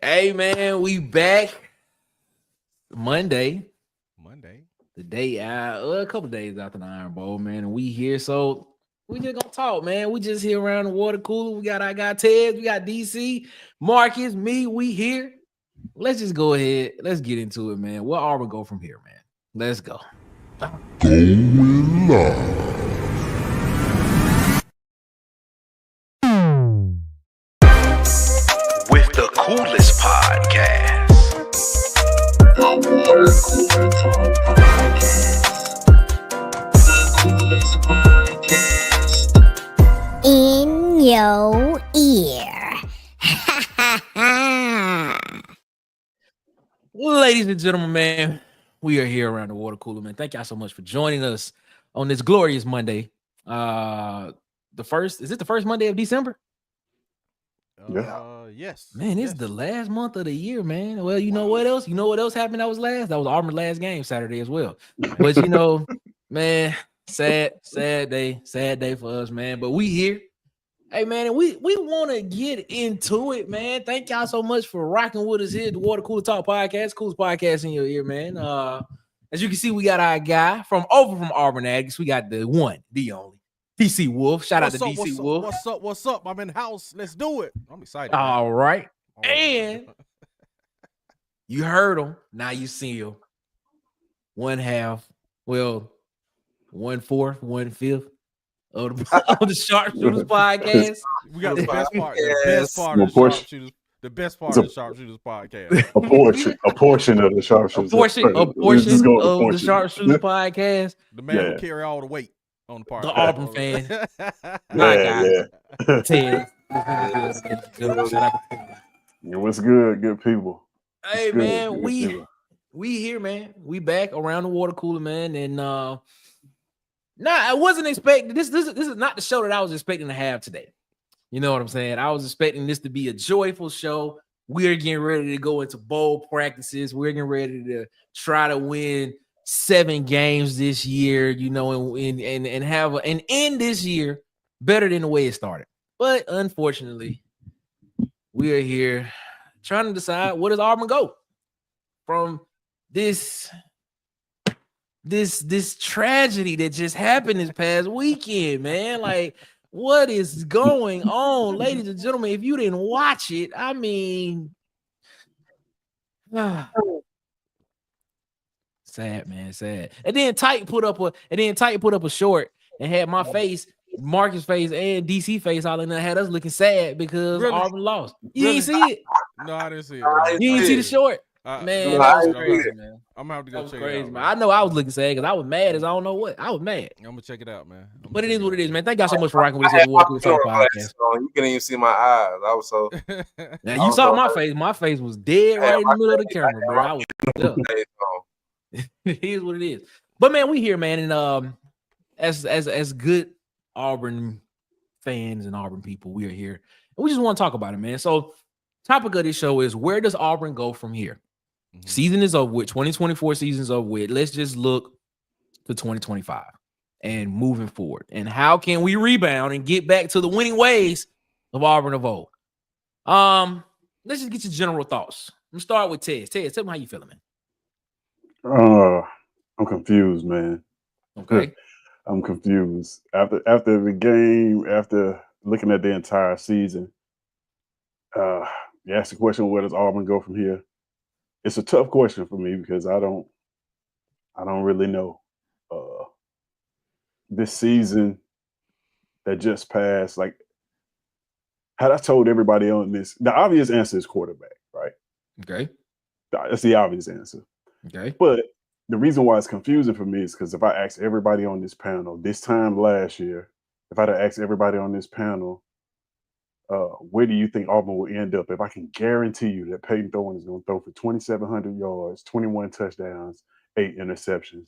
Hey man, we back Monday. The day a couple days after the Iron Bowl, man, and we here. So we just gonna talk, man. We just here around the water cooler. We got Ted, we got DC, Marcus, me. We here. Let's just go ahead. Let's get into it, man. Where Auburn go from here, man? Let's go. Going live. With the coolest podcast. The Water Cooler Talk Podcast. The coolest podcast. In your ear. Ladies and gentlemen, man, we are here around the water cooler, man. Thank y'all so much for joining us on this glorious Monday. Is it the first Monday of December? Yes. Man, it's the last month of the year, man. Well, you know what else? You know what else happened that was last? That was Auburn's last game Saturday as well. But you know, man, sad day for us, man. But we here. Hey, man, and we want to get into it, man. Thank y'all so much for rocking with us here at the Water Cooler Talk Podcast. Coolest podcast in your ear, man. As you can see, we got our guy from Auburn Aggies. We got the one, the only. DC Wolf. Shout out to DC Wolf. What's up? I'm in the house. Let's do it. I'm excited. All right. And you heard him. Now you see him. 1/4, 1/4, 1/5 of the Sharpshooters podcast. We got the best part. The best part of the Sharpshooters podcast. A portion of the Sharpshooters. A portion of the Sharpshooters podcast. The man will carry all the weight on the part. The Auburn fan. Ted. What's good, good people? Hey, man, we here, man. We back around the water cooler, man. And I wasn't expecting this is not the show that I was expecting to have today. You know what I'm saying? I was expecting this to be a joyful show. We're getting ready to go into bowl practices. We're getting ready to try to win 7 games this year, you know, and have an end this year better than the way it started. But unfortunately, we are here trying to decide where does Auburn go from this tragedy that just happened this past weekend, man. Like, what is going on, ladies and gentlemen? If you didn't watch it, I mean, sad, man, sad. And then Titan put up a short and had my face, Marcus' face, and DC face all in there. Had us looking sad because Auburn lost. You didn't see it? No, I didn't see it. You didn't see the short? Man, that was crazy, man. I'm gonna have to go check crazy, it out, man. I know I was looking sad because I was mad as I don't know what. I was mad. I'm gonna check it out, man. But it is what it is, man. Thank y'all so much for rocking with us here at the Water Cooler Talk Podcast. You couldn't even see my eyes. I was so. Now you saw my face. My face was dead right in the middle of the camera, bro. I was. It is what it is. But man, we here, man, and as good Auburn fans and Auburn people, we are here, and we just want to talk about it, man. So, topic of this show is where does Auburn go from here? Mm-hmm. Season is over with. 2024 season's over with. Let's just look to 2025 and moving forward. And how can we rebound and get back to the winning ways of Auburn of old? Let's just get your general thoughts. I'm gonna start with Ted. Ted, tell me how you feeling, man. I'm confused, man. Okay. I'm confused. After the game, after looking at the entire season, you asked the question, where does Auburn go from here? It's a tough question for me because I don't really know. This season that just passed, like, had I told everybody on this, the obvious answer is quarterback, right? Okay. That's the obvious answer. Okay. But the reason why it's confusing for me is because if I asked everybody on this panel this time last year, if I'd have asked everybody on this panel, where do you think Auburn will end up? If I can guarantee you that Peyton Thorne is going to throw for 2,700 yards, 21 touchdowns, 8 interceptions,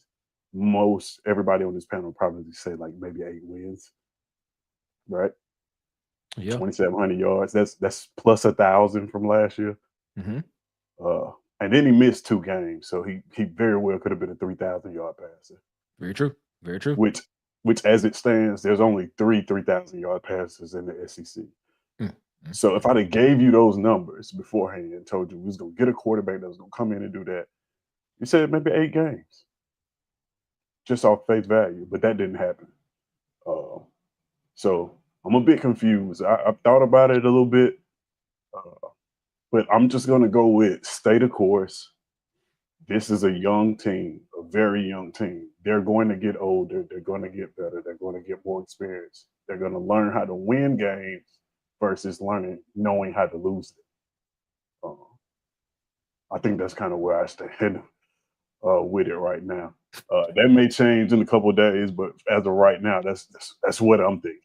most everybody on this panel will probably say like maybe 8 wins, right? Yeah, 2,700 yards. That's plus 1,000 from last year. Mm-hmm. And then he missed 2 games, so he very well could have been a 3,000-yard passer. Very true. Very true. Which as it stands, there's only 3 3,000-yard passes in the SEC. So if I'd have gave you those numbers beforehand and told you we was gonna get a quarterback that was gonna come in and do that, you said maybe 8 games, just off face value, but that didn't happen. So I'm a bit confused. I've thought about it a little bit, but I'm just gonna go with stay the course. This is a young team, a very young team. They're going to get older. They're going to get better. They're going to get more experience. They're going to learn how to win games versus knowing how to lose them. I think that's kind of where I stand with it right now. That may change in a couple of days, but as of right now, that's what I'm thinking.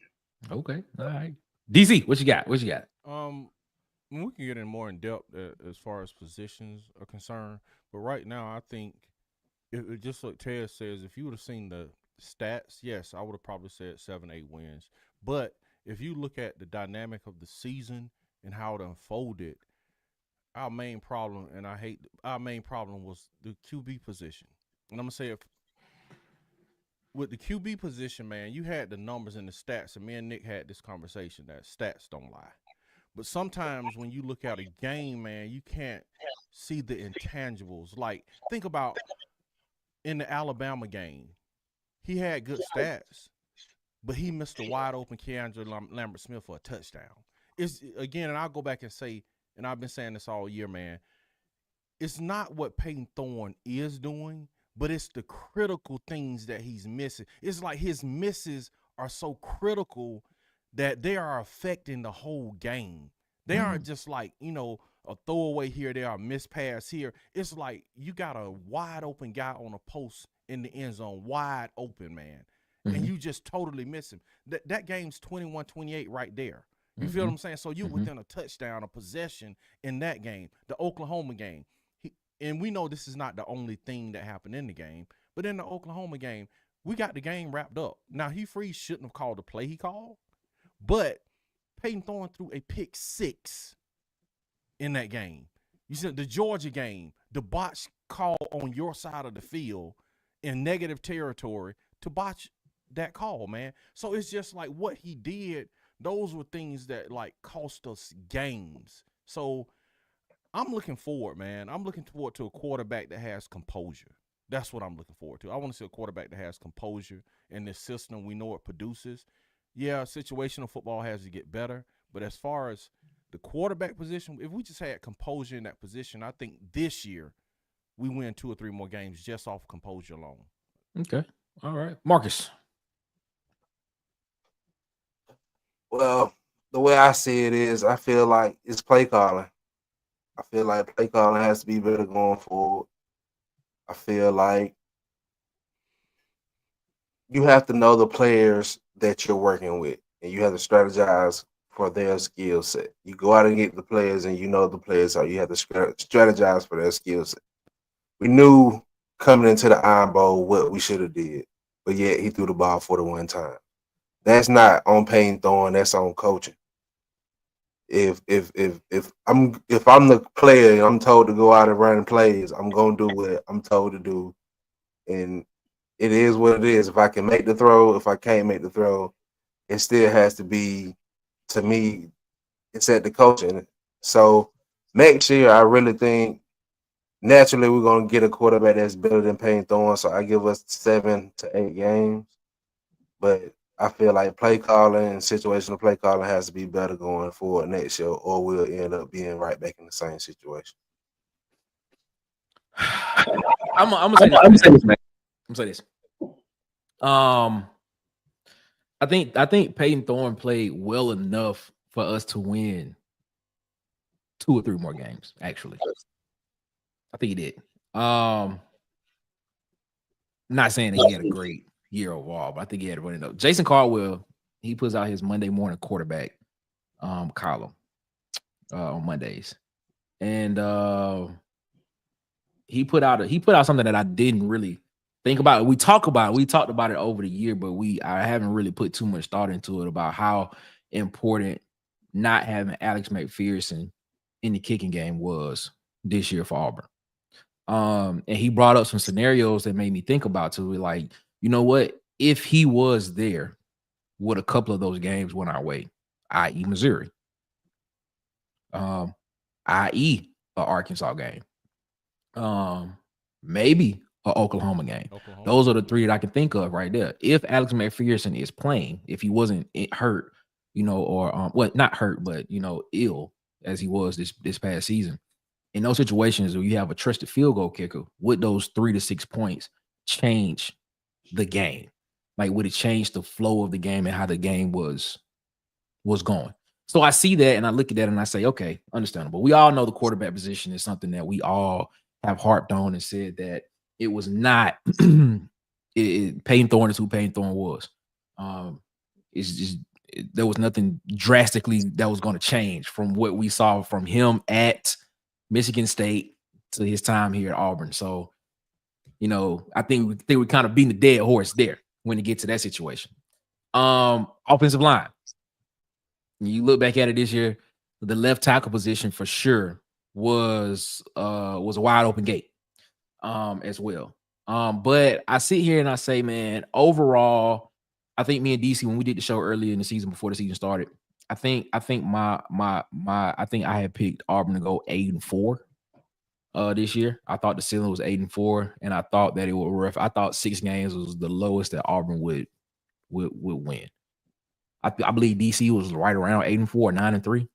Okay, all right. DC, what you got? What you got? We can get in more in depth as far as positions are concerned, but right now I think it just like Ted says, if you would have seen the stats, yes, I would have probably said 7-8 wins. But if you look at the dynamic of the season and how it unfolded, our main problem was the QB position. And I'm gonna say, if with the QB position, man, you had the numbers and the stats, and me and Nick had this conversation that stats don't lie. But sometimes when you look at a game, man, you can't see the intangibles. Like, think about in the Alabama game, he had good stats, but he missed a wide open Keandre Lambert Smith for a touchdown. It's again, and I'll go back and say, and I've been saying this all year, man, it's not what Peyton Thorne is doing, but it's the critical things that he's missing. It's like his misses are so critical that they are affecting the whole game. They aren't just like, a throwaway here, there, a missed pass here. It's like you got a wide open guy on a post in the end zone, wide open, man, and you just totally miss him. That game's 21-28 right there. You feel what I'm saying? So you're within a touchdown, a possession in that game, the Oklahoma game. And we know this is not the only thing that happened in the game, but in the Oklahoma game, we got the game wrapped up. Now, Hugh Freeze shouldn't have called the play he called, but Peyton Thorne threw a pick 6 in that game. You said the Georgia game, the botch call on your side of the field in negative territory to botch that call, man. So it's just like what he did, those were things that like cost us games. So I'm looking forward, man. I'm looking forward to a quarterback that has composure. That's what I'm looking forward to. I want to see a quarterback that has composure in this system. We know it produces. Yeah, situational football has to get better. But as far as the quarterback position, if we just had composure in that position, I think this year we win 2 or 3 more games just off composure alone. Okay. All right. Marcus. Well, the way I see it is, I feel like it's play calling. I feel like play calling has to be better going forward. I feel like you have to know the players that you're working with, and you have to strategize for their skill set. You go out and get the players, and you know the players, so you have to strategize for their skill set. We knew coming into the Iron Bowl what we should have did, but yet he threw the ball 41 times. That's not on Peyton Thorne. That's on coaching. If I'm the player and I'm told to go out and run plays, I'm gonna do what I'm told to do, and it is what it is. If I can make the throw, if I can't make the throw, it still has to be, to me, it's at the coaching. So next year, I really think naturally we're gonna get a quarterback that's better than Peyton Thorne. So I give us 7 to 8 games, but I feel like play calling and situational play calling has to be better going forward next year, or we'll end up being right back in the same situation. I'm gonna say this, man. I'm gonna say this. I think Peyton Thorne played well enough for us to win 2 or 3 more games. Actually, I think he did. Not saying that he had a great year overall, but I think he had running up. Jason Caldwell, he puts out his Monday morning quarterback column on Mondays, and he put out something that I didn't really think about. We talked about it over the year, but I haven't really put too much thought into it about how important not having Alex McPherson in the kicking game was this year for Auburn. And he brought up some scenarios that made me think about too. Like, you know what? If he was there, would a couple of those games went our way, i.e. Missouri? i.e., a Arkansas game, maybe a Oklahoma game. Those are the three that I can think of right there. If Alex McPherson is playing, if he wasn't hurt, or well, not hurt, but ill as he was this past season. In those situations where you have a trusted field goal kicker, would those 3 to 6 points change the game? Like, would it change the flow of the game and how the game was going? So I see that and I look at that and I say, okay, understandable. We all know the quarterback position is something that we all have harped on and said that it was not Peyton Thorne is who Peyton Thorne was. It's just there was nothing drastically that was going to change from what we saw from him at Michigan State to his time here at Auburn. So, I think we're kind of beating the dead horse there when it gets to that situation. Offensive line. You look back at it this year, the left tackle position for sure was a wide open gate as well. But I sit here and I say, man, overall, I think me and DC, when we did the show earlier in the season before the season started, I think I had picked Auburn to go 8-4 this year. I thought the ceiling was 8-4, and I thought that it would rough. I thought 6 games was the lowest that Auburn would win. I believe DC was right around 8-4, 9-3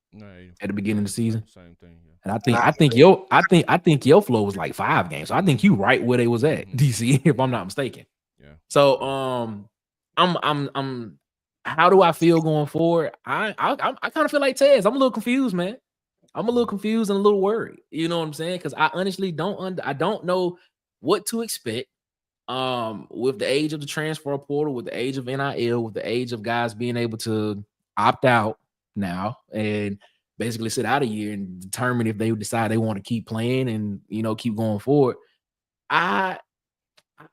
at the beginning of the season. Same thing, yeah. And I think your flow was like 5 games. So I think you right where they was at, DC, if I'm not mistaken. Yeah. So I'm how do I feel going forward? I kind of feel like Tez. I'm a little confused, man. I'm a little confused and a little worried. You know what I'm saying? Because I honestly don't know what to expect. With the age of the transfer portal, with the age of NIL, with the age of guys being able to opt out now and basically sit out a year and determine if they decide they want to keep playing and keep going forward. I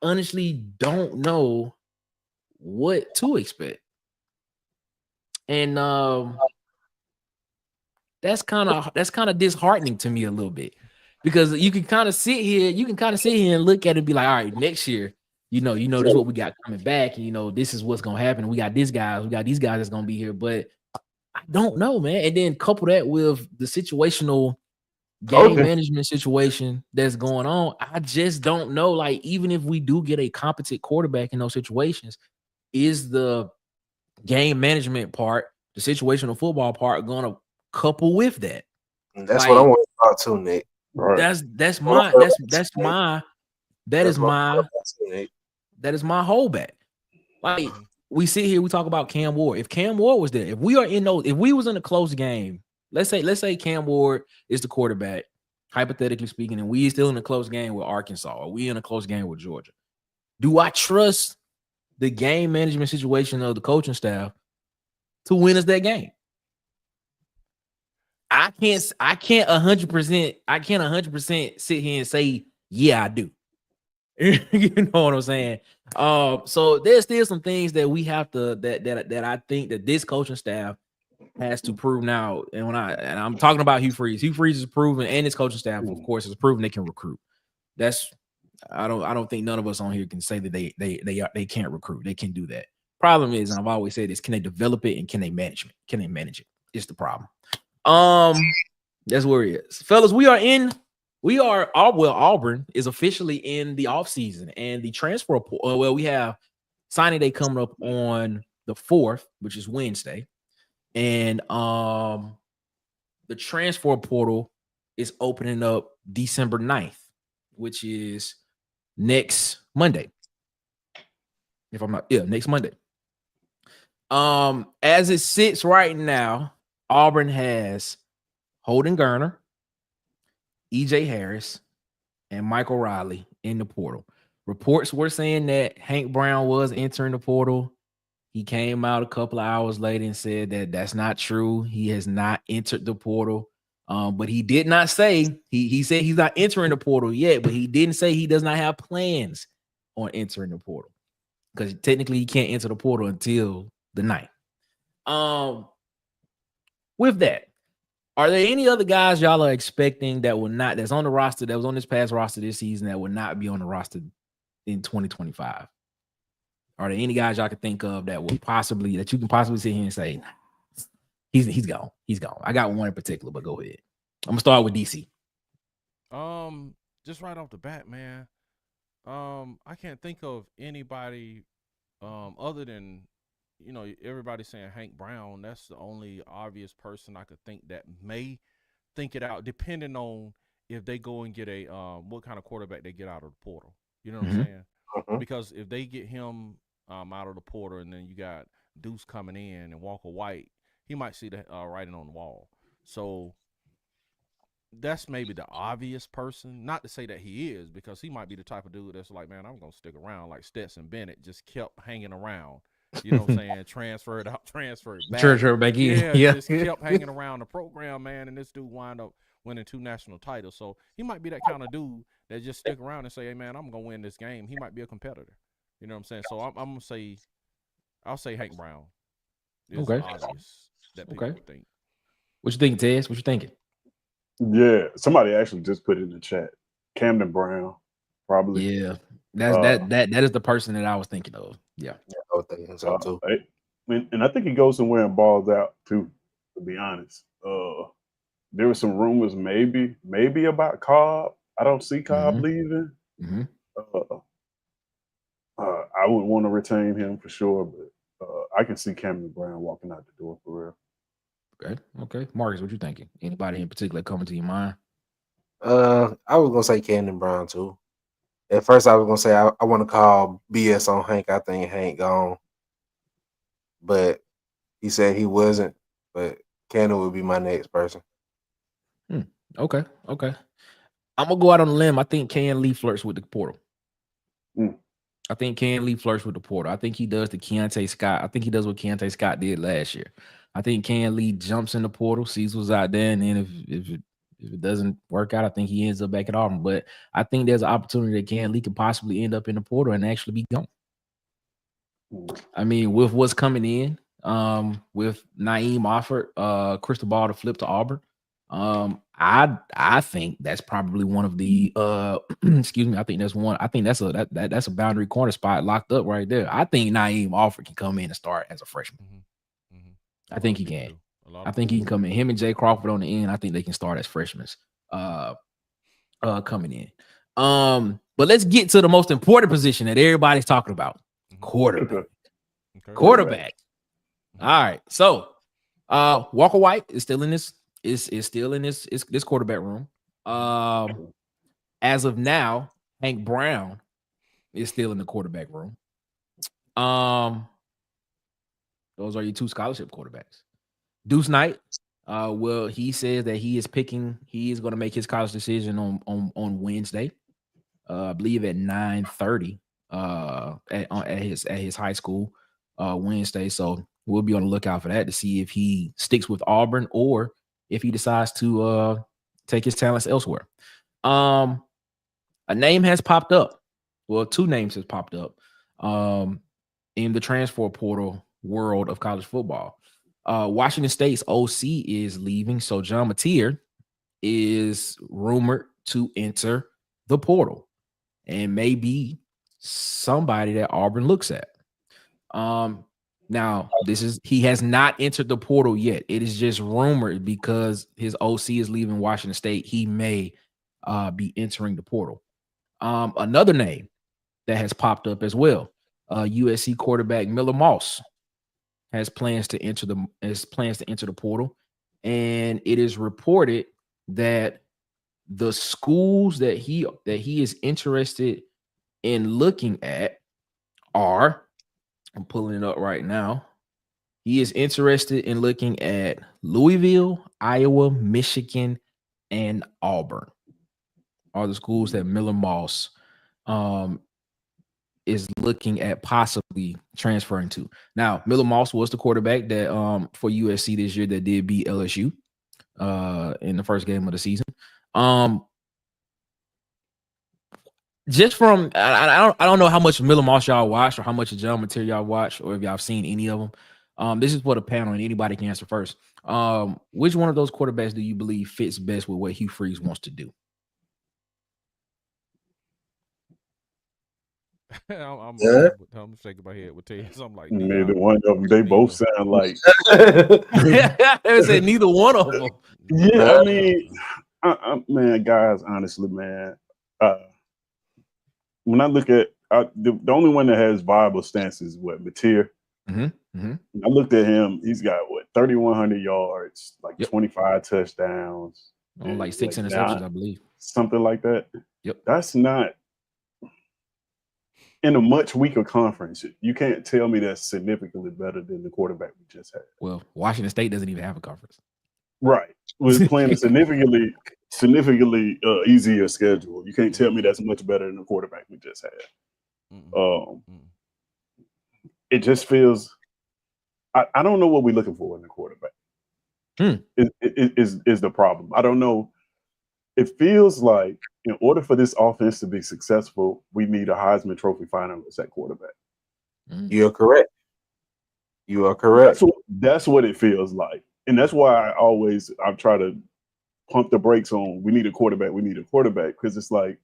honestly don't know what to expect. And that's kind of disheartening to me a little bit, because you can kind of sit here and look at it and be like, all right, next year, this is what we got coming back, and this is what's gonna happen. We got these guys that's gonna be here, but I don't know, man. And then couple that with the situational game management situation that's going on, I just don't know. Like, even if we do get a competent quarterback in those situations, is the game management part, the situational football part, gonna couple with that? That's what I want to talk to, Nick. Right. That is my holdback. Like, we sit here, we talk about Cam Ward. If Cam Ward was there, if we was in a close game, let's say Cam Ward is the quarterback, hypothetically speaking, and we still in a close game with Arkansas, or we in a close game with Georgia, do I trust the game management situation of the coaching staff to win us that game? I can't 100% sit here and say, yeah, I do. You know what I'm saying? So there's still some things that we have to that I think that this coaching staff has to prove now. And I'm talking about Hugh Freeze. Hugh Freeze is proven, and his coaching staff, of course, is proven they can recruit. I don't think none of us on here can say that they can't recruit. They can do that. Problem is, and I've always said this, can they develop it and can they manage it? Can they manage it? It's the problem. That's where it is. Fellas, Auburn is officially in the offseason, and the transfer portal, we have signing day coming up on the 4th, which is Wednesday. And the transfer portal is opening up December 9th, which is next Monday. Next Monday. As it sits right now, Auburn has Holden Garner, EJ Harris, and Michael Riley in the portal. Reports were saying that Hank Brown was entering the portal. He came out a couple of hours later and said that that's not true. He has not entered the portal. But he did not say, he said he's not entering the portal yet, but he didn't say he does not have plans on entering the portal, because technically he can't enter the portal until the 9th. With that, are there any other guys y'all are expecting that's on the roster, that was on this past roster this season, that will not be on the roster in 2025? Are there any guys y'all can think of that you can possibly sit here and say, He's gone. He's gone. I got one in particular, but go ahead. I'm gonna start with DC. Just right off the bat, man. I can't think of anybody other than everybody saying Hank Brown. That's the only obvious person I could think that may think it out, depending on if they go and get a what kind of quarterback they get out of the portal. You know what I'm saying? Because if they get him out of the portal, and then you got Deuce coming in and Walker White, he might see the writing on the wall. So that's maybe the obvious person. Not to say that he is, because he might be the type of dude that's like, man, I'm gonna stick around. Like Stetson Bennett just kept hanging around. You know what I'm saying? Transferred out, transferred back. Transferred back in. Yeah, just kept hanging around the program, man. And this dude wind up winning 2 national titles. So he might be that kind of dude that just stick around and say, hey, man, I'm gonna win this game. He might be a competitor. You know what I'm saying? So I'm gonna say, I'll say Hank Brown. It's obvious that people would think. What you think, Tez? What you thinking? Yeah, somebody actually just put it in the chat. Camden Brown, probably. Yeah, that is the person that I was thinking of. Yeah, I was thinking so too. And I think he goes somewhere and balls out too. To be honest, there were some rumors maybe about Cobb. I don't see Cobb leaving. I would want to retain him for sure, but I can see Camden Brown walking out the door for real. Okay. Marcus, what you thinking? Anybody in particular coming to your mind? I was gonna say Camden Brown too. At first, I was gonna say I want to call BS on Hank. I think Hank gone, but he said he wasn't. But Camden would be my next person. Okay. I'm gonna go out on a limb. I think Can Lee flirts with the portal. I think Can Lee flirts with the portal. I think he does the Keontae Scott. I think he does what Keontae Scott did last year. I think Can Lee jumps in the portal, sees what's out there, and then if it doesn't work out, I think he ends up back at Auburn. But I think there's an opportunity that Can Lee could possibly end up in the portal and actually be gone. I mean, with what's coming in, with Naeem offered crystal ball to flip to Auburn, I think that's probably one of the excuse me. I think that's a boundary corner spot locked up right there. I think Naeem Alford can come in and start as a freshman. I think he can. I think he can come in. Him and Jay Crawford on the end. I think they can start as freshmen. Coming in. But let's get to the most important position that everybody's talking about: quarterback. Quarterback. All right. So, Walker White is still in this. Is still in this quarterback room. As of now, Hank Brown is still in the quarterback room. Those are your 2 scholarship quarterbacks. Deuce Knight, well, he says that he is going to make his college decision on Wednesday. I believe at 9:30 at his high school Wednesday. So we'll be on the lookout for that to see if he sticks with Auburn or if he decides to take his talents elsewhere. A name has popped up. Well, 2 names has popped up in the transfer portal world of college football. Washington State's OC is leaving, so John Mateer is rumored to enter the portal and maybe somebody that Auburn looks at. Now, he has not entered the portal yet. It is just rumored because his OC is leaving Washington State. He may be entering the portal. Another name that has popped up as well, USC quarterback Miller Moss has plans to enter the portal, and it is reported that the schools that he is interested in looking at are, I'm pulling it up right now. He is interested in looking at Louisville, Iowa, Michigan, and Auburn are the schools that Miller Moss is looking at possibly transferring to. Now, Miller Moss was the quarterback that for USC this year that did beat LSU in the first game of the season. Just from I don't know how much Miller Moss y'all watch or how much of John Material y'all watch or if y'all have seen any of them. This is for the panel and anybody can answer first. Which one of those quarterbacks do you believe fits best with what Hugh Freeze wants to do? Yeah. I'm shaking my head with Tez. I'm like, Neither Dion, one of them. They both neither. sound like. I said neither one of them. Yeah, I Nah. mean, man, guys, honestly, man, uh, when I look at the only one that has viable stances, what Mateer. Mm-hmm. I looked at him. He's got what 3,100 yards, like Yep. 25 touchdowns, On like and 6 like interceptions, I believe. something like that. Yep. That's not in a much weaker conference. You can't tell me that's significantly better than the quarterback we just had. Well, Washington State doesn't even have a conference. Right, was playing a significantly easier schedule. You can't tell me that's much better than the quarterback we just had. It just feels. I don't know what we're looking for in the quarterback. Is the problem. I don't know. It feels like in order for this offense to be successful, we need a Heisman Trophy finalist at quarterback. You're correct. You are correct. That's what it feels like. And that's why I try to pump the brakes on we need a quarterback, because it's like,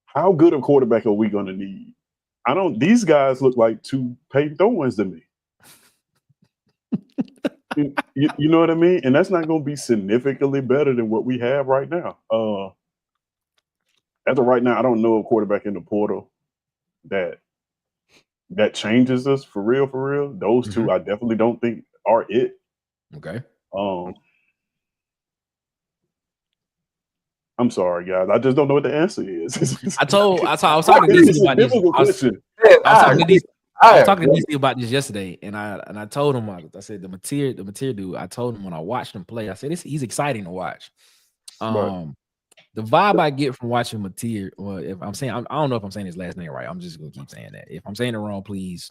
how good a quarterback are we gonna need? These guys look like two Peyton Thorns to me. You know what I mean? And that's not going to be significantly better than what we have right now. As of right now, I don't know a quarterback in the portal that changes us for real. Those two, I definitely don't think are it. Okay. I'm sorry, guys. I just don't know what the answer is. I was talking to DC about this. I was talking to DC about this yesterday, and I told him, I said the Mateer dude. I told him when I watched him play, I said he's exciting to watch. Right. The vibe I get from watching Mateer, well, if I'm saying, I don't know if I'm saying his last name right. I'm just gonna keep saying that. If I'm saying it wrong, please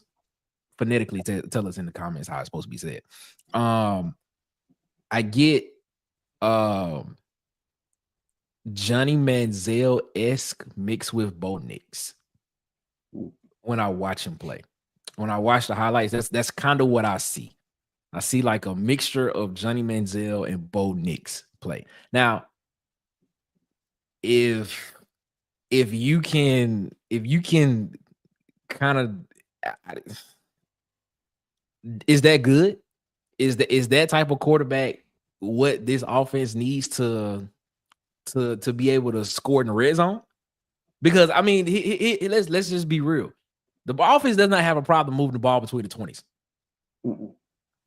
phonetically tell us in the comments how it's supposed to be said. I get Johnny Manziel-esque mixed with Bo Nix when I watch him play. When I watch the highlights, that's kind of what I see. I see like a mixture of Johnny Manziel and Bo Nix play. Now, if you can kind of, is that good? Is that type of quarterback what this offense needs to be able to score in the red zone? Because I mean, let's just be real. The offense does not have a problem moving the ball between the 20s.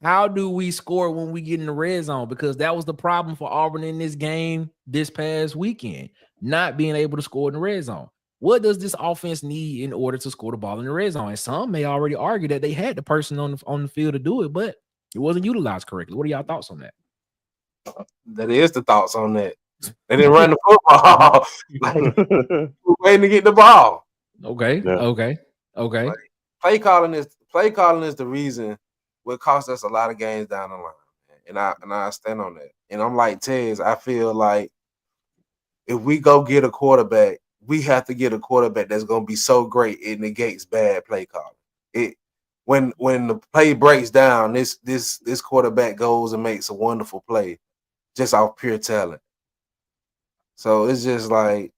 How do we score when we get in the red zone? Because that was the problem for Auburn in this game this past weekend, not being able to score in the red zone. What does this offense need in order to score the ball in the red zone? And some may already argue that they had the person on the field to do it, but it wasn't utilized correctly. What are y'all thoughts on that? That is the thoughts on that. They didn't run the football. We're waiting to get the ball. Okay. Yeah. Okay. Like, play calling is the reason what cost us a lot of games down the line. And I stand on that. And I'm like Tez, I feel like if we go get a quarterback, we have to get a quarterback that's gonna be so great it negates bad play calling. When the play breaks down, this quarterback goes and makes a wonderful play just off pure talent. So it's just like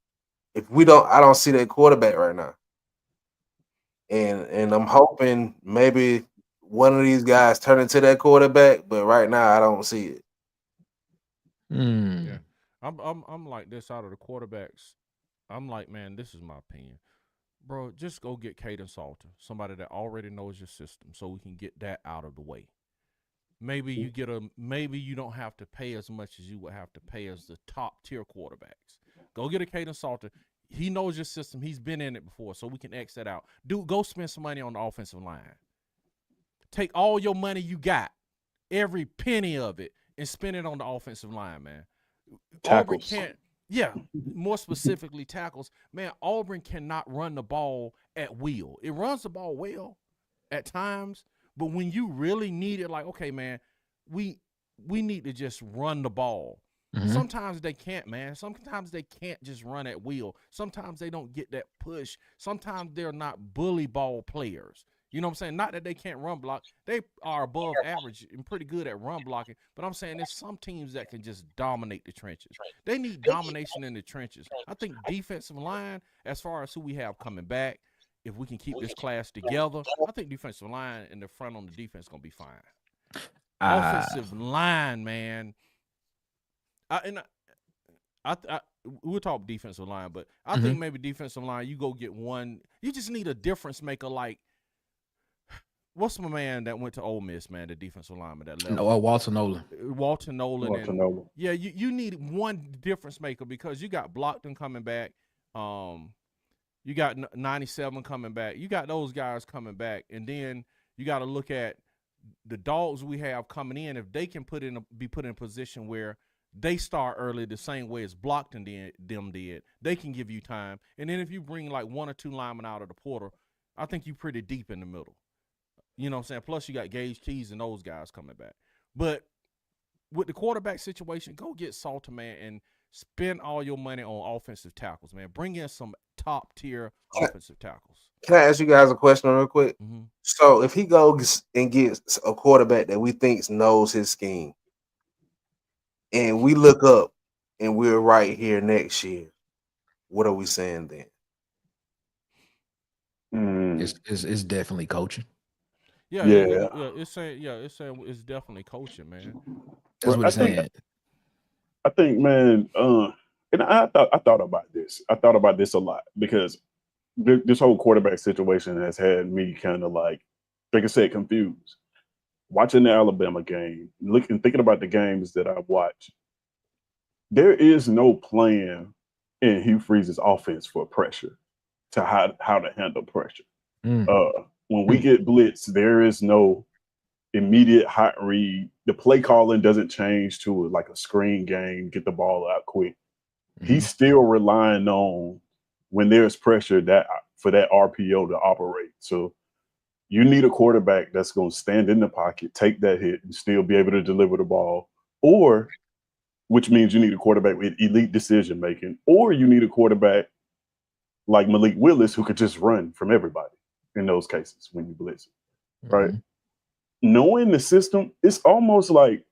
I don't see that quarterback right now. And I'm hoping maybe one of these guys turn into that quarterback, but right now I don't see it. Yeah. I'm like this out of the quarterbacks. I'm like, man, this is my opinion. Bro, just go get Caden Salter, somebody that already knows your system, so we can get that out of the way. Maybe you don't have to pay as much as you would have to pay as the top tier quarterbacks. Go get a Caden Salter. He knows your system. He's been in it before, so we can X that out. Go spend some money on the offensive line. Take all your money you got, every penny of it, and spend it on the offensive line, man. Tackles. Auburn can't, more specifically tackles. Man, Auburn cannot run the ball at will. It runs the ball well at times, but when you really need it, like, okay, man, we need to just run the ball. Sometimes they can't, man. Sometimes they can't just run at will. Sometimes they don't get that push. Sometimes they're not bully ball players. You know what I'm saying? Not that they can't run block. They are above average and pretty good at run blocking. But I'm saying there's some teams that can just dominate the trenches. They need domination in the trenches. I think defensive line, as far as who we have coming back, if we can keep this class together, I think defensive line in the front on the defense gonna be fine. Offensive line, man. We'll talk defensive line, but I think maybe defensive line, you go get one. You just need a difference maker. Like, what's my man that went to Ole Miss, man? The defensive lineman that left. Walter Nolan. Walter Nolan. Yeah, you need one difference maker because you got Blockton coming back. You got 97 coming back. You got those guys coming back, and then you got to look at the dogs we have coming in. If they can be put in a position where they start early the same way as Blockton did, they can give you time. And then if you bring like one or two linemen out of the portal, I think you're pretty deep in the middle. You know what I'm saying? Plus you got Gage Keys and those guys coming back. But with the quarterback situation, go get Salter, man, and spend all your money on offensive tackles, man. Bring in some top-tier offensive tackles. Can I ask you guys a question real quick? So if he goes and gets a quarterback that we think knows his scheme, and we look up and we're right here next year, what are we saying then? It's definitely coaching. Yeah. It's saying it's definitely coaching, man. That's what it's saying. I think, man, and I thought about this. I thought about this a lot because this whole quarterback situation has had me kind of like I said, confused. Watching the Alabama game, thinking about the games that I've watched, there is no plan in Hugh Freeze's offense for pressure, to how to handle pressure. When we get blitzed, there is no immediate hot read. The play calling doesn't change to like a screen game, get the ball out quick. He's still relying on when there's pressure for that RPO to operate. So you need a quarterback that's going to stand in the pocket, take that hit, and still be able to deliver the ball. Or, which means you need a quarterback with elite decision making, or you need a quarterback like Malik Willis who could just run from everybody in those cases when you blitz it, right? Knowing the system, it's almost like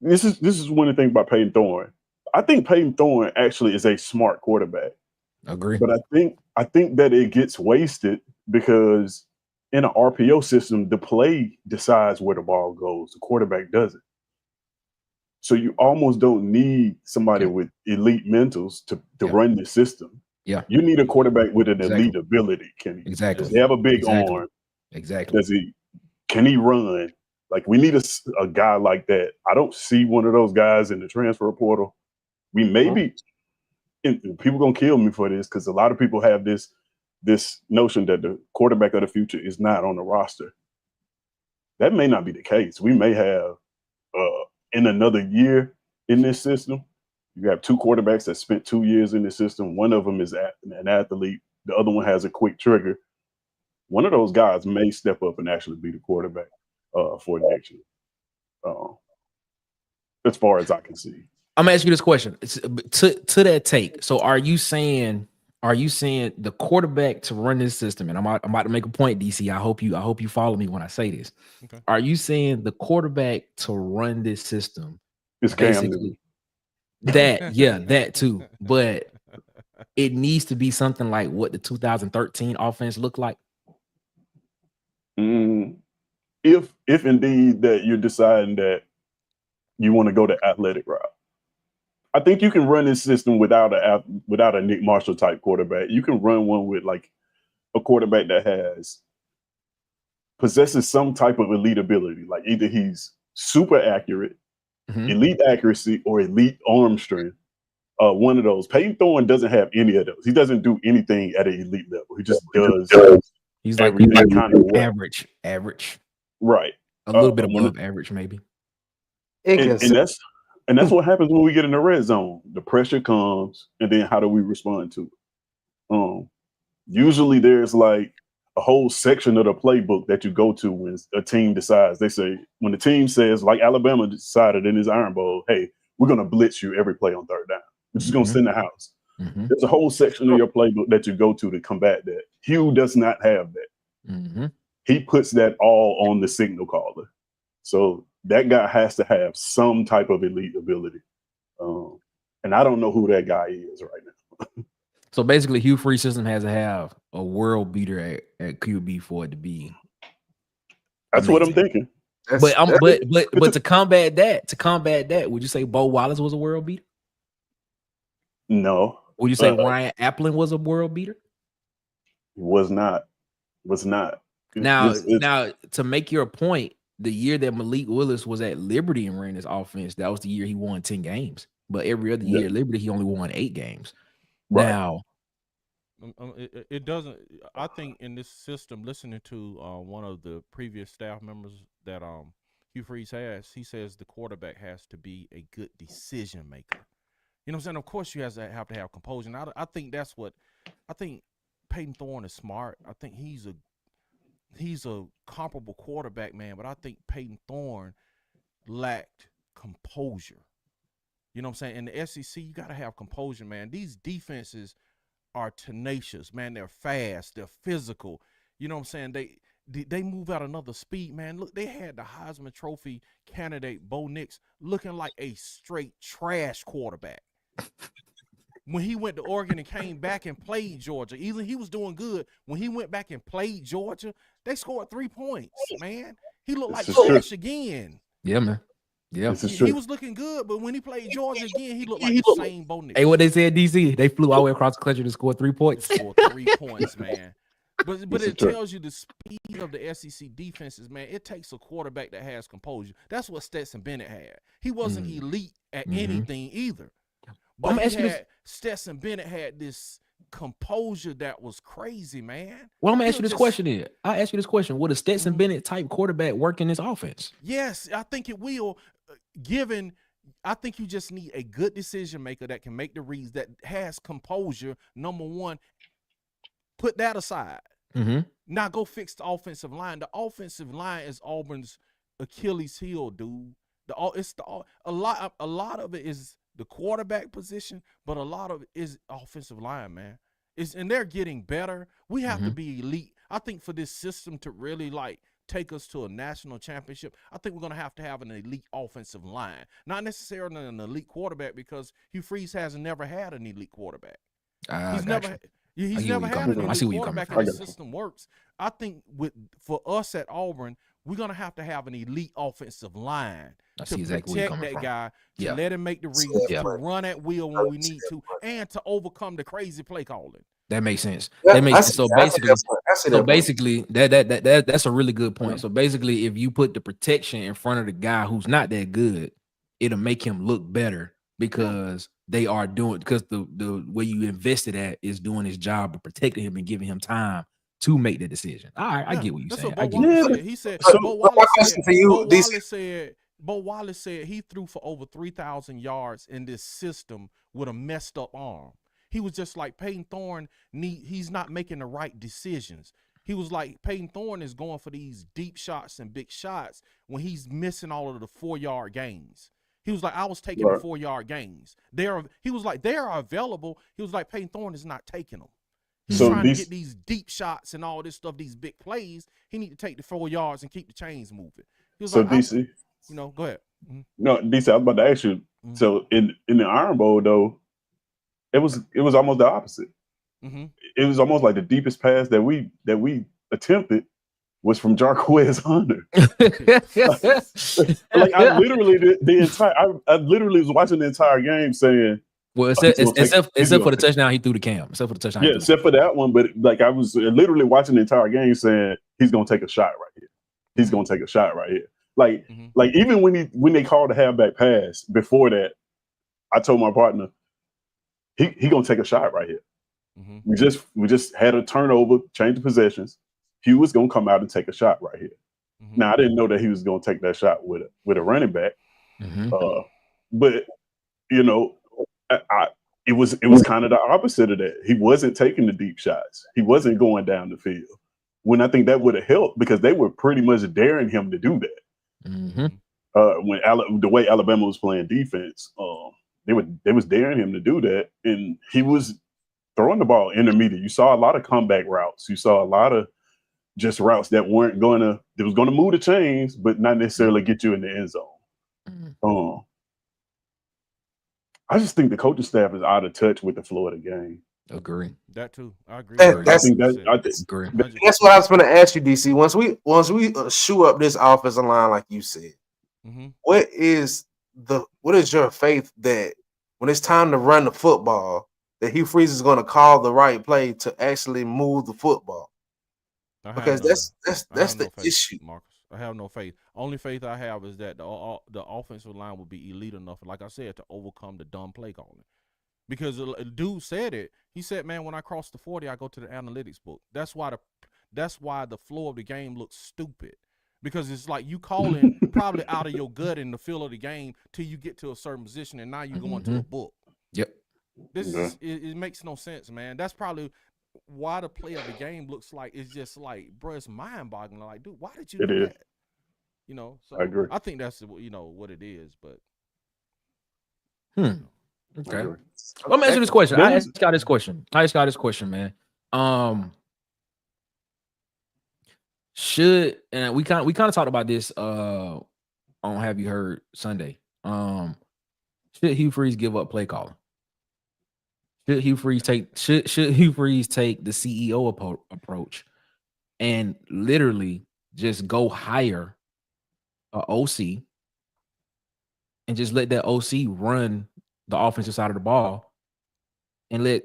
this is one of the things about Peyton Thorne. I think Peyton Thorne actually is a smart quarterback. Agree. But I think that it gets wasted because in an RPO system, the play decides where the ball goes. The quarterback doesn't. So you almost don't need somebody with elite mentals to run the system. Yeah. You need a quarterback with an elite ability, Kenny. Exactly. Does he have a big arm? Exactly. Can he run? Like, we need a guy like that. I don't see one of those guys in the transfer portal. We maybe people gonna kill me for this because a lot of people have this notion that the quarterback of the future is not on the roster. That may not be the case. We may have in another year in this system, you have two quarterbacks that spent 2 years in the system. One of them is an athlete. The other one has a quick trigger. One of those guys may step up and actually be the quarterback for next year. As far as I can see. I'm gonna ask you this question. To that take. So are you saying the quarterback to run this system? And I'm about to make a point, DC. I hope you follow me when I say this. Okay. Are you saying the quarterback to run this system is basically that too, but it needs to be something like what the 2013 offense looked like? If indeed that you're deciding that you want to go the athletic route. I think you can run this system without a Nick Marshall type quarterback. You can run one with like a quarterback that possesses some type of elite ability. Like either he's super accurate, elite accuracy, or elite arm strength. One of those. Peyton Thorne doesn't have any of those. He doesn't do anything at an elite level. He just does. He's like kind of average. Right. A little bit above average, maybe. And that's what happens when we get in the red zone. The pressure comes, and then how do we respond to it? Usually there's like a whole section of the playbook that you go to when a team decides. They say, when the team says, like Alabama decided in his Iron Bowl, hey, we're going to blitz you every play on third down. We're just going to send the house. There's a whole section of your playbook that you go to combat that. Hugh does not have that. He puts that all on the signal caller. So that guy has to have some type of elite ability. And I don't know who that guy is right now. So basically, Hugh Freeze system has to have a world beater at QB for it to be. That's what I'm amazing. thinking. But to combat that, would you say Bo Wallace was a world beater? No. Would you say Ryan Applin was a world beater? Was not. Now, to make your point, the year that Malik Willis was at Liberty and ran this offense, that was the year he won 10 games. But every other year at Liberty, he only won 8 games. Right. Now, it doesn't. I think in this system, listening to one of the previous staff members that Hugh Freeze has, he says the quarterback has to be a good decision maker. You know what I'm saying? Of course, you have to have composure. And I think that's what I think. Peyton Thorne is smart. I think he's a comparable quarterback, man. But I think Peyton Thorne lacked composure. You know what I'm saying? In the SEC, you got to have composure, man. These defenses are tenacious, man. They're fast. They're physical. You know what I'm saying? They move at another speed, man. Look, they had the Heisman Trophy candidate, Bo Nix, looking like a straight trash quarterback. When he went to Oregon and came back and played Georgia, even he was doing good. When he went back and played Georgia, they scored 3 points, man. He looked like trash again. Yeah, man. Yeah, he was looking good, but when he played Georgia again, he looked like the same Bo Nix. Hey, what they said, DC? They flew all the way across the country to score 3 points. Scored 3 points, man. But it tells you the speed of the SEC defenses, man. It takes a quarterback that has composure. That's what Stetson Bennett had. He wasn't elite at anything either. But Stetson Bennett had this composure that was crazy, man. Well, I'm gonna ask you this question then. I'll ask you this question. Would a Stetson Bennett type quarterback work in this offense? Yes, I think it will. I think you just need a good decision maker that can make the reads, that has composure, number one. Put that aside. Now go fix the offensive line. The offensive line is Auburn's Achilles heel, dude. A lot of it is the quarterback position, but a lot of it is offensive line, man. And they're getting better. We have to be elite. I think for this system to really take us to a national championship, I think we're going to have an elite offensive line. Not necessarily an elite quarterback, because Hugh Freeze has never had an elite quarterback. He's never had an elite quarterback, and the system works. I think for us at Auburn, we're going to have an elite offensive line to protect that guy, to let him make the reads, to run at will when we need to, and to overcome the crazy play calling. That makes sense. That makes sense. So basically, that's a really good point. So basically, if you put the protection in front of the guy who's not that good, it'll make him look better, because they are doing, because the way you invested at is doing his job of protecting him and giving him time to make the decision. All right, I get what you're saying. He said, Bo Wallace said he threw for over 3,000 yards in this system with a messed up arm. He was just like Peyton Thorne. He's not making the right decisions. He was like, Peyton Thorne is going for these deep shots and big shots when he's missing all of the 4-yard gains. He was like, I was taking the 4-yard gains. He was like, they are available. He was like, Peyton Thorne is not taking them. He's trying to get these deep shots and all this stuff, these big plays. He need to take the 4 yards and keep the chains moving. He was DC, go ahead. No, DC, I was about to ask you. So in the Iron Bowl, though, it was almost the opposite. It was almost like the deepest pass that we attempted was from Jarquez Hunter. I literally was watching the entire game saying, well, except for the touchdown he threw to Cam. Except for the touchdown. Yeah, except for that one. But I was literally watching the entire game saying, he's gonna take a shot right here. He's gonna take a shot right here. Like even when they called the halfback pass before that, I told my partner, he gonna take a shot right here. We just had a turnover, change of possessions. Hugh was gonna come out and take a shot right here. Now I didn't know that he was gonna take that shot with a running back. But it was kind of the opposite of that. He wasn't taking the deep shots. He wasn't going down the field. When I think that would have helped, because they were pretty much daring him to do that. When the way Alabama was playing defense, they was daring him to do that, and he was throwing the ball intermediate. You saw a lot of comeback routes. You saw a lot of just routes that was going to move the chains, but not necessarily get you in the end zone. I just think the coaching staff is out of touch with the Florida game. Agree. That too. I agree. That- with that's- I think that 100%. Agree. That's what I was going to ask you, DC. Once we shoe up this offensive line, like you said, Mhm. what is your faith that when it's time to run the football, that Hugh Freeze is going to call the right play to actually move the football? I have Because none. that's I have the no faith, issue. Marcus. I have no faith. Only faith I have is that the offensive line will be elite enough, like I said, to overcome the dumb play calling. Because a dude said it. He said, "Man, when I cross the 40, I go to the analytics book." That's why the flow of the game looks stupid. Because it's like you calling probably out of your gut in the feel of the game till you get to a certain position, and now you go into a book. Yep. This is it makes no sense, man. That's probably why the play of the game looks like it's just like, bro, it's mind boggling. Like, dude, why did you do that? You know, so I agree. I think that's what it is, but Okay. Let me answer this question. I asked y'all this question, man. And we kind of talked about this on Have You Heard Sunday. Should Hugh Freeze give up play calling? Should Hugh Freeze take the CEO approach and literally just go hire a OC and just let that OC run the offensive side of the ball and let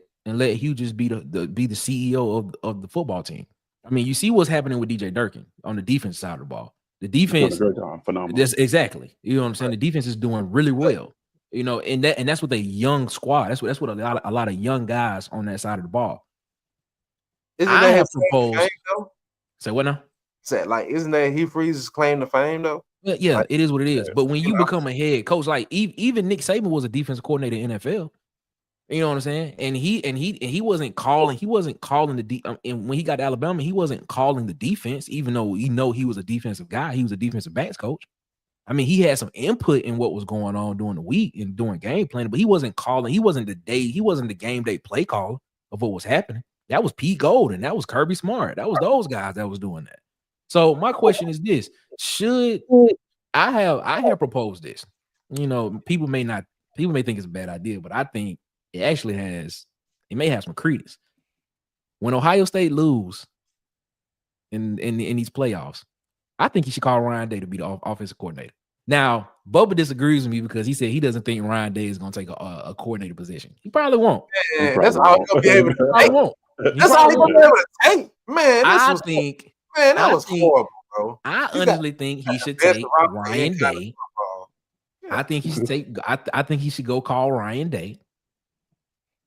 Hugh just be the CEO of the football team? I mean, you see what's happening with DJ Durkin on the defense side of the ball. The defense, phenomenal. That's exactly. You know what I'm saying? The defense is doing really well. You know, and that's with a young squad. That's what a lot of young guys on that side of the ball. Isn't I that have his claim to proposed. fame, though? Say what now? Isn't that Hugh Freeze's claim to fame though? Yeah, Like, it is what it is. But when you know. become a head coach, like even Nick Saban was a defensive coordinator in NFL. You know what I'm saying? And he wasn't calling the and when he got to Alabama, he wasn't calling the defense, even though he was a defensive guy. He was a defensive backs coach. I mean, he had some input in what was going on during the week and doing game planning, but he wasn't calling. He wasn't the game day play caller of what was happening. That was Pete Golden. That was Kirby Smart. That was those guys that was doing that. So my question is this: I have proposed this? You know, people may think it's a bad idea, but I think it actually may have some credence. When Ohio State lose in these playoffs, I think he should call Ryan Day to be the offensive coordinator. Now, Bubba disagrees with me because he said he doesn't think Ryan Day is going to take a coordinator position. He probably won't. Man, that's all he'll be able to Probably take. won't. That's all he'll be able to take. Man, that was horrible, bro. I honestly think he should take Ryan Day. Yeah. I think he should take. I think he should go call Ryan Day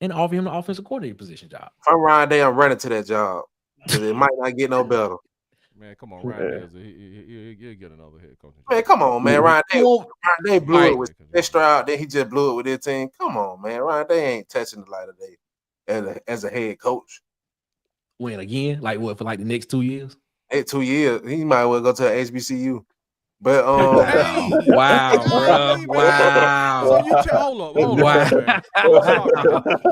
and offer him the offensive coordinator position job. If I'm Ryan Day, I'm running to that job because it might not get no better. Man, come on, Ryan Day, he'll get another head coach. Man, come on, man. Ryan Day blew Right. it with Stroud, then he just blew it with his team. Come on, man. Ryan Day ain't touching the light of day as a head coach. When again, like what, for like the next 2 years? 2 years, he might well go to a HBCU. But wow, bro. Wow. So you hold up, man.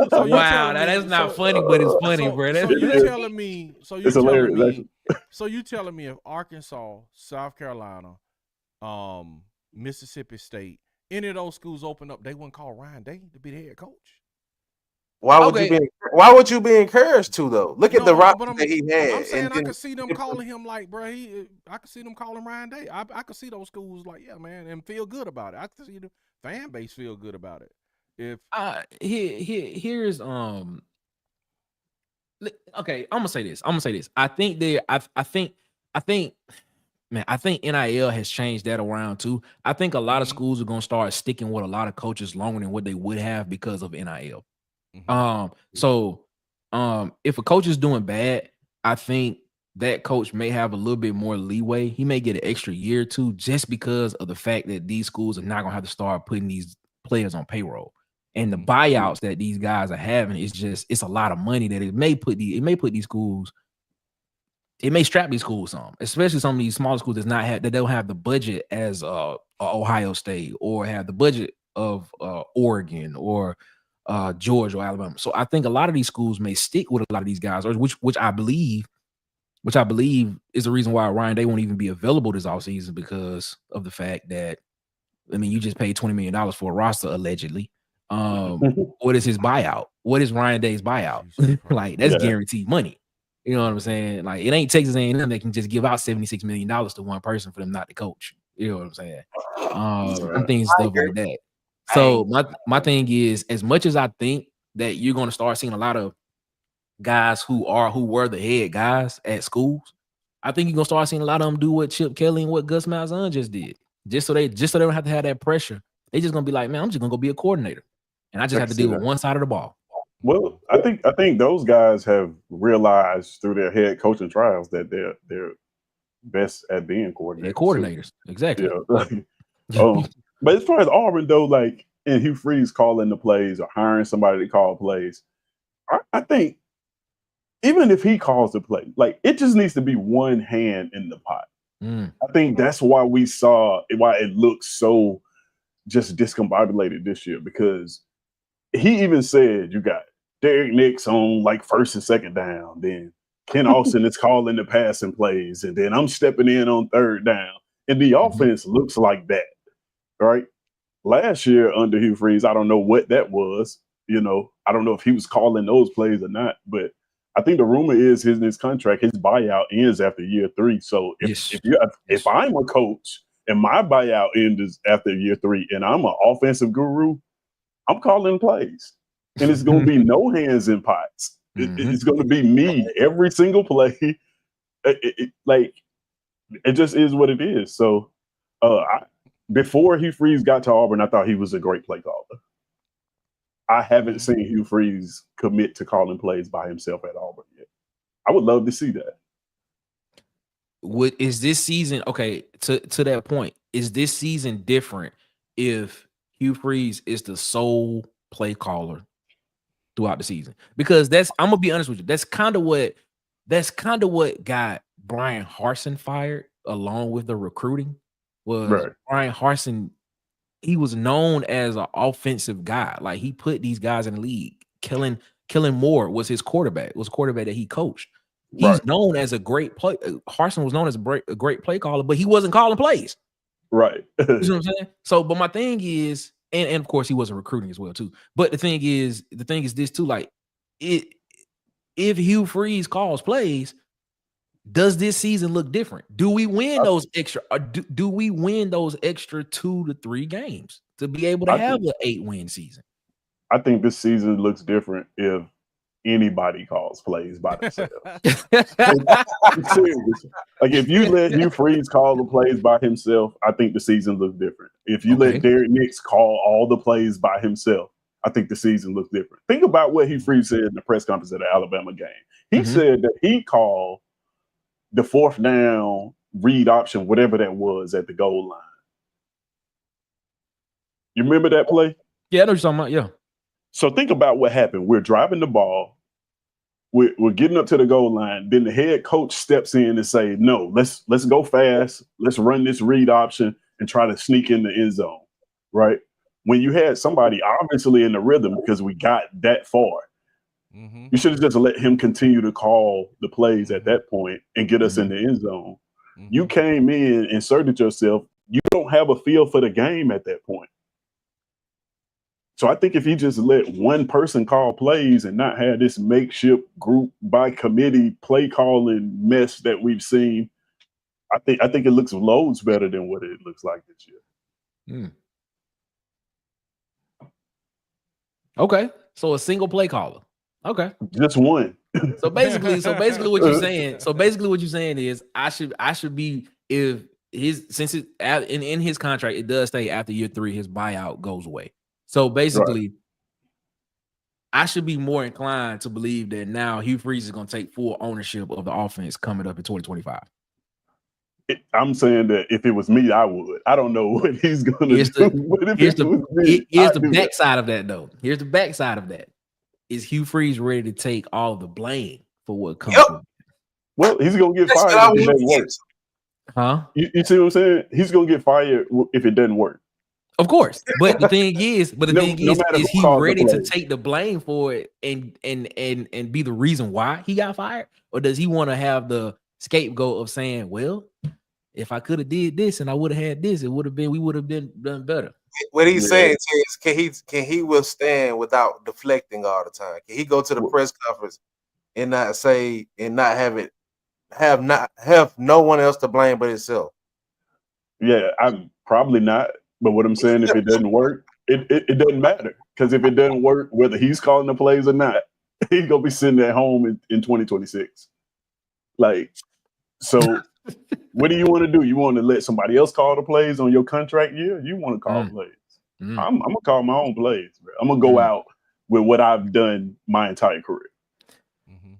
So wow, that's not funny, but it's funny, bro. So you telling me if Arkansas, South Carolina, Mississippi State, any of those schools open up, they wouldn't call Ryan Day to be the head coach? Why would you be encouraged to though? Look at the roster that he had. I'm saying I could see them calling him like, bro. I could see them calling Ryan Day. I could see those schools like, yeah, man, and feel good about it. I could see the fan base feel good about it. If here's okay, I'm gonna say this. I think NIL has changed that around too. I think a lot of schools are gonna start sticking with a lot of coaches longer than what they would have because of NIL. So if a coach is doing bad, I think that coach may have a little bit more leeway. He may get an extra year or two just because of the fact that these schools are not gonna have to start putting these players on payroll. And the buyouts that these guys are having it's a lot of money that it may strap these schools some, especially some of these smaller schools that don't have the budget as Ohio State or have the budget of Oregon or Georgia or Alabama. So I think a lot of these schools may stick with a lot of these guys, or which I believe is the reason why Ryan Day won't even be available this offseason, because of the fact that, I mean, you just paid $20 million for a roster allegedly. What is his buyout? what is Ryan Day's buyout? Jesus Christ. Like that's Yeah. guaranteed money. You know what I'm saying? Like it ain't Texas A&M that can just give out $76 million to one person for them not to coach. You know what I'm saying? Some things, stuff like that. So my thing is, as much as I think that you're going to start seeing a lot of guys who were the head guys at schools, I think you're gonna start seeing a lot of them do what Chip Kelly and what Gus Malzahn just did. Just so they don't have to have that pressure. They just gonna be like, man, I'm just gonna go be a coordinator, and I just have to deal with one side of the ball. Well, I think those guys have realized through their head coaching trials that they're best at being coordinators. They're coordinators, exactly. Yeah. But as far as Auburn though, like and Hugh Freeze calling the plays or hiring somebody to call plays, I think even if he calls the play, like it just needs to be one hand in the pot. I think that's why it looks so just discombobulated this year, because he even said you got Derek Nix on like first and second down, then Ken Austin is calling the passing plays, and then I'm stepping in on third down. And the offense looks like that, right? Last year under Hugh Freeze, I don't know what that was. You know, I don't know if he was calling those plays or not, but I think the rumor is his contract, his buyout ends after year 3. So if I'm a coach and my buyout ends after year 3 and I'm an offensive guru, I'm calling plays. And it's going to be no hands in pots. It's going to be me every single play. It just is what it is. So before Hugh Freeze got to Auburn, I thought he was a great play caller. I haven't seen Hugh Freeze commit to calling plays by himself at Auburn yet. I would love to see that. Is this season okay? To that point, is this season different if Hugh Freeze is the sole play caller throughout the season? Because I'm gonna be honest with you, that's kind of what got Brian Harsin fired, along with the recruiting. Was Brian Harsin? He was known as an offensive guy. Like he put these guys in the league. Kellen Moore was his quarterback. Was a quarterback that he coached. He's known as a great play. Harsin was known as a great play caller, but he wasn't calling plays. Right. You know what I'm saying? So, but my thing is, and of course he wasn't recruiting as well too. But the thing is this too. Like if Hugh Freeze calls plays, does this season look different? Do we win those extra? Or do we win those extra 2 to 3 games to be able to have an 8-win season? I think this season looks different if anybody calls plays by themselves. Like if you let Hugh Freeze call the plays by himself, I think the season looks different. If you let Derek Nix call all the plays by himself, I think the season looks different. Think about what Hugh Freeze said in the press conference at the Alabama game. He said that he called the 4th down read option, whatever that was, at the goal line. You remember that play? Yeah, I know what you're talking about. Yeah. So think about what happened. We're driving the ball. We're getting up to the goal line. Then the head coach steps in and say, no, let's go fast. Let's run this read option and try to sneak in the end zone, right? When you had somebody obviously in the rhythm because we got that far, you should have just let him continue to call the plays at that point and get us in the end zone. You came in, inserted yourself. You don't have a feel for the game at that point. So I think if he just let one person call plays and not have this makeshift group by committee play calling mess that we've seen, I think it looks loads better than what it looks like this year. Okay. So a single play caller. Okay. Just one. So basically what you're saying is I should be, if in his contract it does say after year 3 his buyout goes away. So basically I should be more inclined to believe that now Hugh Freeze is going to take full ownership of the offense coming up in 2025. I'm saying that if it was me, I would. I don't know what he's going to do. Here's the backside of that, though. Here's the backside of that. Is Hugh Freeze ready to take all of the blame for what comes? Well, he's going to get fired if it doesn't work. Huh? You see what I'm saying? He's going to get fired if it doesn't work. Of course. But the thing is, is he ready to take the blame for it and be the reason why he got fired? Or does he want to have the scapegoat of saying, well, if I could have did this and I would have had this, we would have been done better? what he's Yeah. saying is, can he withstand without deflecting all the time? Can he go to the press conference and not say and not have no one else to blame but himself? Yeah, I'm probably not. But what I'm saying, if it doesn't work, it doesn't matter. Because if it doesn't work, whether he's calling the plays or not, he's gonna be sitting at home in 2026. Like, so what do you want to do? You want to let somebody else call the plays on your contract year? You want to call plays? I'm gonna call my own plays, bro. I'm gonna go out with what I've done my entire career.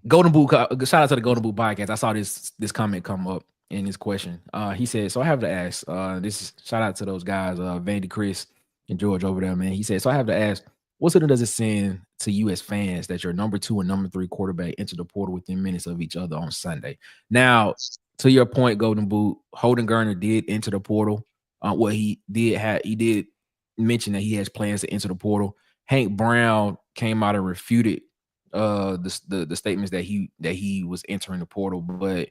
Golden Boot, shout out to the Golden Boot podcast. I saw this comment come up in his question. He said, so I have to ask, this is shout out to those guys, Vandy, Chris, and George over there, man. He said, so I have to ask, what signal does it send to you as fans that your number 2 and number 3 quarterback enter the portal within minutes of each other on Sunday? Now, to your point, Golden Boot, Holden Gardner did enter the portal. He did mention that he has plans to enter the portal. Hank Brown came out and refuted the statements that he was entering the portal, but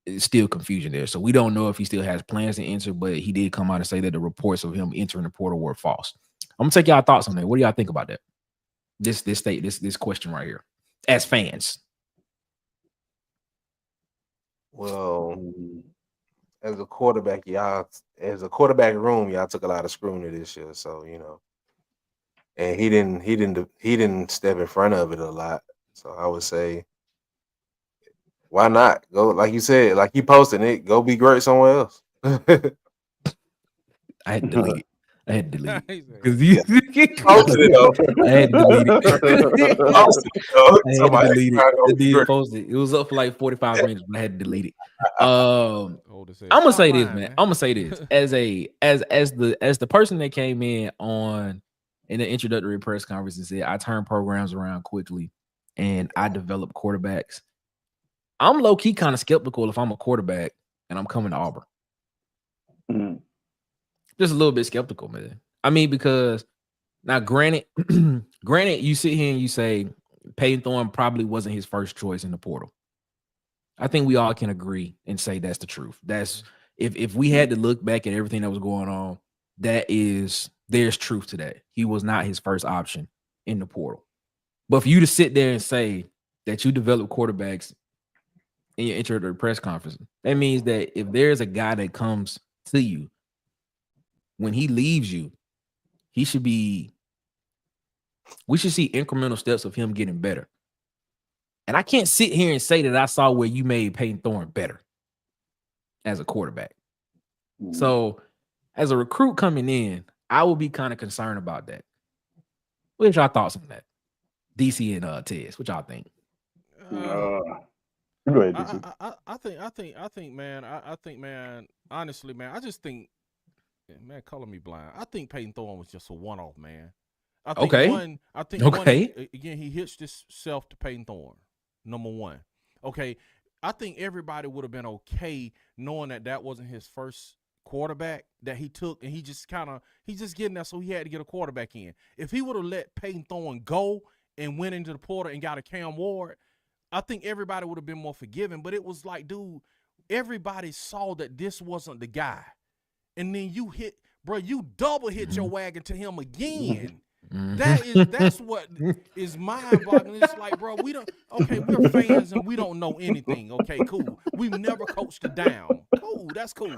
it's still confusion there. So we don't know if he still has plans to enter, but he did come out and say that the reports of him entering the portal were false. I'm gonna take y'all thoughts on that. What do y'all think about that? This question right here, as fans. Well, as a quarterback room, y'all took a lot of scrutiny this year. So, and he didn't step in front of it a lot. So I would say, why not go? Like you said, like you posted it, go be great somewhere else. I had to delete it. I had to delete it because you posted it though. I had to delete it. I had to delete it. I did post it. It was up for like 45 minutes, but I had to delete it. I'm gonna say this, man. I'm gonna say this as the person that came in the introductory press conference and said I turn programs around quickly and I develop quarterbacks. I'm low key kind of skeptical if I'm a quarterback and I'm coming to Auburn. Just a little bit skeptical, man. I mean, because now, granted, you sit here and you say Peyton Thorne probably wasn't his first choice in the portal. I think we all can agree and say that's the truth. That's if we had to look back at everything that was going on, there's truth to that. He was not his first option in the portal. But for you to sit there and say that you develop quarterbacks in your introductory press conference, that means that if there's a guy that comes to you, when he leaves you, we should see incremental steps of him getting better. And I can't sit here and say that I saw where you made Peyton Thorne better as a quarterback. So as a recruit coming in, I will be kind of concerned about that. What's y'all thoughts on that? DC and Tez, what y'all think? Go ahead, DC. I think, man, honestly, man, I just think, man, color me blind. I think Peyton Thorne was just a one-off, man. I think one, again, he hitched himself to Peyton Thorne, number one. Okay, I think everybody would have been okay knowing that wasn't his first quarterback that he took, and he's just getting there, so he had to get a quarterback in. If he would have let Peyton Thorne go and went into the portal and got a Cam Ward, I think everybody would have been more forgiving. But it was like, dude, everybody saw that this wasn't the guy. And then you double hit your wagon to him again. That's what is mind-boggling. It's like, bro, we're fans and we don't know anything. Okay, cool. We've never coached it down. Cool, that's cool.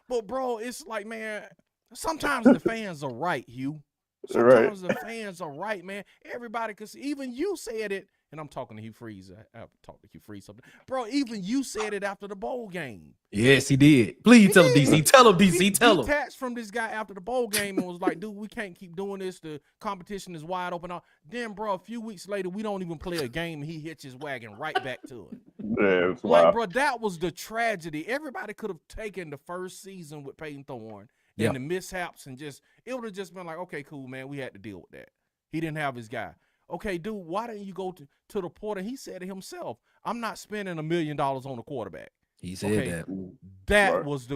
But bro, it's like, man, sometimes the fans are right, Hugh. Sometimes the fans are right, man. Everybody, because even you said it, and I'm talking to Hugh Freeze. I've talked to Hugh Freeze something. Bro, even you said it after the bowl game. Yes, he did. Please tell him, DC. Tell him, DC. Tell him. He detached from this guy after the bowl game and was like, dude, we can't keep doing this. The competition is wide open. Then, bro, a few weeks later, we don't even play a game, and he hits his wagon right back to it. Yeah, like, bro, that was the tragedy. Everybody could have taken the first season with Peyton Thorne and the mishaps and it would have just been like, okay, cool, man, we had to deal with that. He didn't have his guy. Okay, dude, why didn't you go to the portal? He said it himself. I'm not spending $1 million on a quarterback. He said that. That was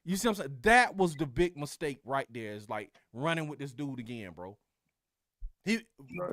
you see what I'm saying? That was the big mistake right there. Is like running with this dude again, bro.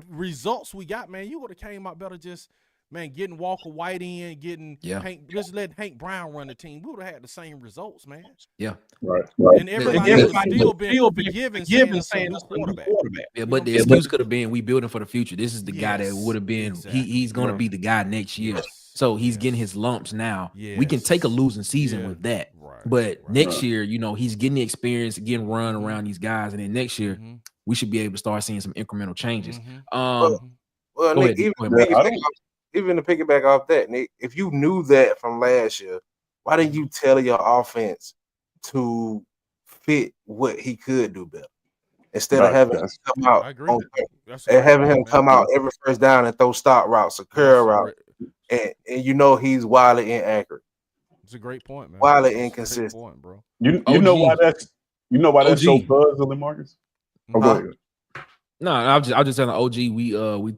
Results we got, man, you would have came out better just Man, getting Walker White in, getting Hank, just let Hank Brown run the team, we would have had the same results, man. Yeah. Right. And everybody would have still been forgiven saying it's a new quarterback. Yeah, but the excuse could have been we building for the future. This is the guy that would have been. Exactly. He's going to be the guy next year. Yes. So he's getting his lumps now. We can take a losing season with that. Right. But next year, you know, he's getting the experience, getting run around these guys, and then next year we should be able to start seeing some incremental changes. Well, Go Nick, ahead. even to piggyback off that, Nick, if you knew that from last year, why didn't you tell your offense to fit what he could do better instead of having him come out come out every first down and throw stop routes or curl routes, and you know he's wildly inaccurate. It's a great point, man. Wildly inconsistent, point, bro. You know why that's so puzzling, Marcus? Oh, go ahead. No, I was just telling OG.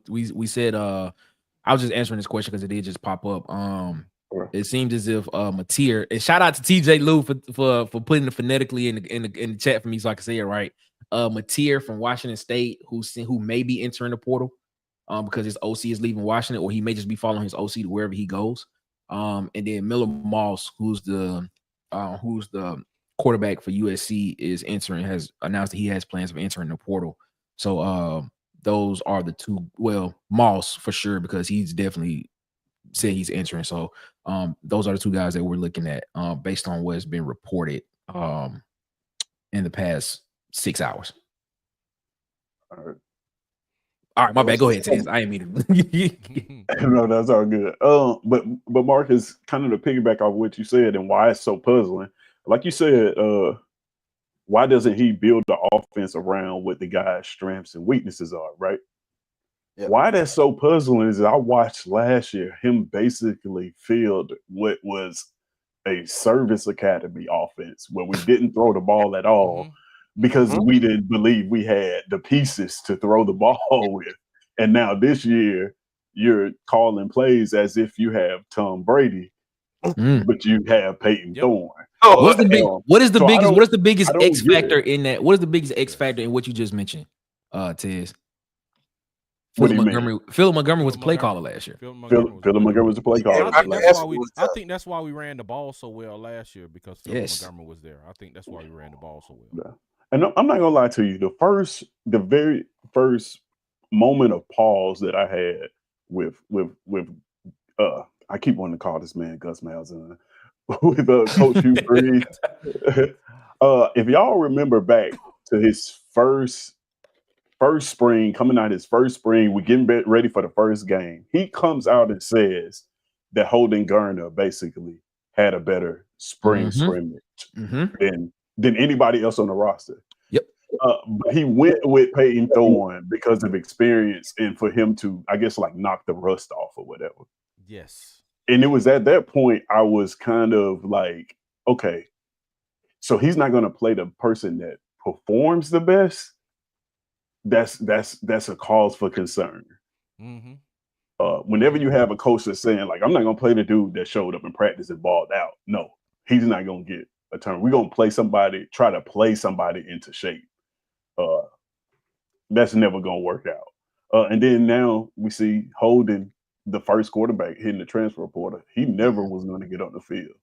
We said I was just answering this question because it did just pop up. It seems as if Mateer, and shout out to TJ Lou for putting it phonetically in the chat for me so I can say it right. Mateer from Washington State, who may be entering the portal because his OC is leaving Washington, or he may just be following his OC to wherever he goes. And then Miller Moss, who's the quarterback for USC, is entering, has announced that he has plans of entering the portal. So those are the two. Well, Moss for sure, because he's definitely said he's entering. So those are the two guys that we're looking at based on what has been reported in the past 6 hours. All right, my bad. Go ahead, Tez. I ain't mean to. No, that's all good. But Marcus, kind of to piggyback off what you said and why it's so puzzling. Like you said, why doesn't he build the offense around what the guy's strengths and weaknesses are, right? Yep. Why that's so puzzling is I watched last year him basically field what was a service academy offense where we didn't throw the ball at all because we didn't believe we had the pieces to throw the ball with. And now this year you're calling plays as if you have Tom Brady, but you have Peyton Thorne. What is the biggest X factor in that? What is the biggest X factor in what you just mentioned, Tez? Philip Montgomery was the play caller last year. Philip Montgomery was the play caller. I think that's why we ran the ball so well last year, because Philip Montgomery was there. I think that's why we ran the ball so well. Yeah. And I'm not gonna lie to you. The very first moment of pause that I had with I keep wanting to call this man Gus Malzahn with Coach Hugh Freeze. If y'all remember back to his first spring, coming out his first spring, we're getting ready for the first game. He comes out and says that Holden Garner basically had a better spring scrimmage than anybody else on the roster. Yep. But he went with Peyton Thorne because of experience and for him to, I guess, like knock the rust off or whatever. Yes. And it was at that point I was kind of like, okay, so he's not going to play the person that performs the best. That's a cause for concern. Whenever you have a coach that's saying, like, I'm not going to play the dude that showed up in practice and balled out. No, he's not going to get a turn. We're going to try to play somebody into shape. That's never going to work out. And then now we see Holden, the first quarterback, hitting the transfer portal. He never was going to get on the field.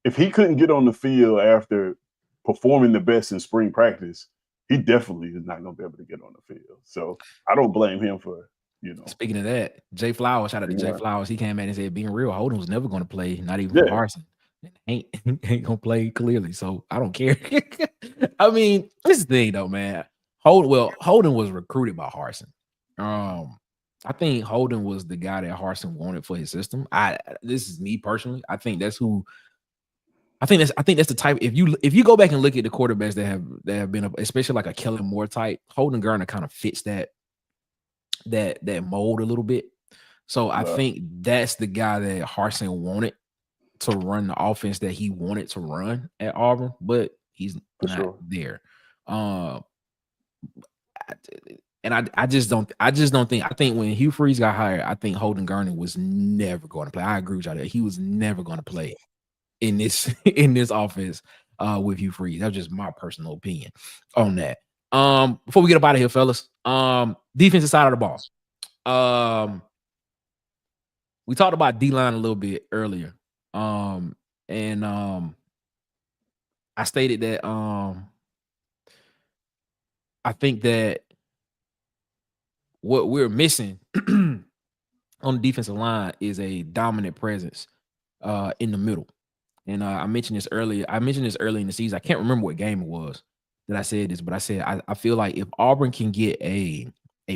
If he couldn't get on the field after performing the best in spring practice, he definitely is not going to be able to get on the field. So I don't blame him for, Speaking of that, Jay Flowers, shout out to Jay Flowers. He came in and said, being real, Holden was never going to play, not even for Harsin. Ain't going to play clearly. So I don't care. I mean, this is the thing though, man. Holden was recruited by Harsin. I think Holden was the guy that Harsin wanted for his system. This is me personally. I think that's the type. If you go back and look at the quarterbacks that have been, especially like a Kellen Moore type, Holden Garner kind of fits that mold a little bit. So I think that's the guy that Harsin wanted to run the offense that he wanted to run at Auburn, but he's not there. And I just don't think. I think when Hugh Freeze got hired, I think Holden Garner was never going to play. I agree with y'all that he was never going to play in this offense with Hugh Freeze. That's just my personal opinion on that. Before we get up out of here, fellas, defensive side of the ball. we talked about D-line a little bit earlier. And I stated that I think that what we're missing on the defensive line is a dominant presence in the middle. And I mentioned this earlier. I mentioned this early in the season. I can't remember what game it was that I said this, but I said I feel like if Auburn can get a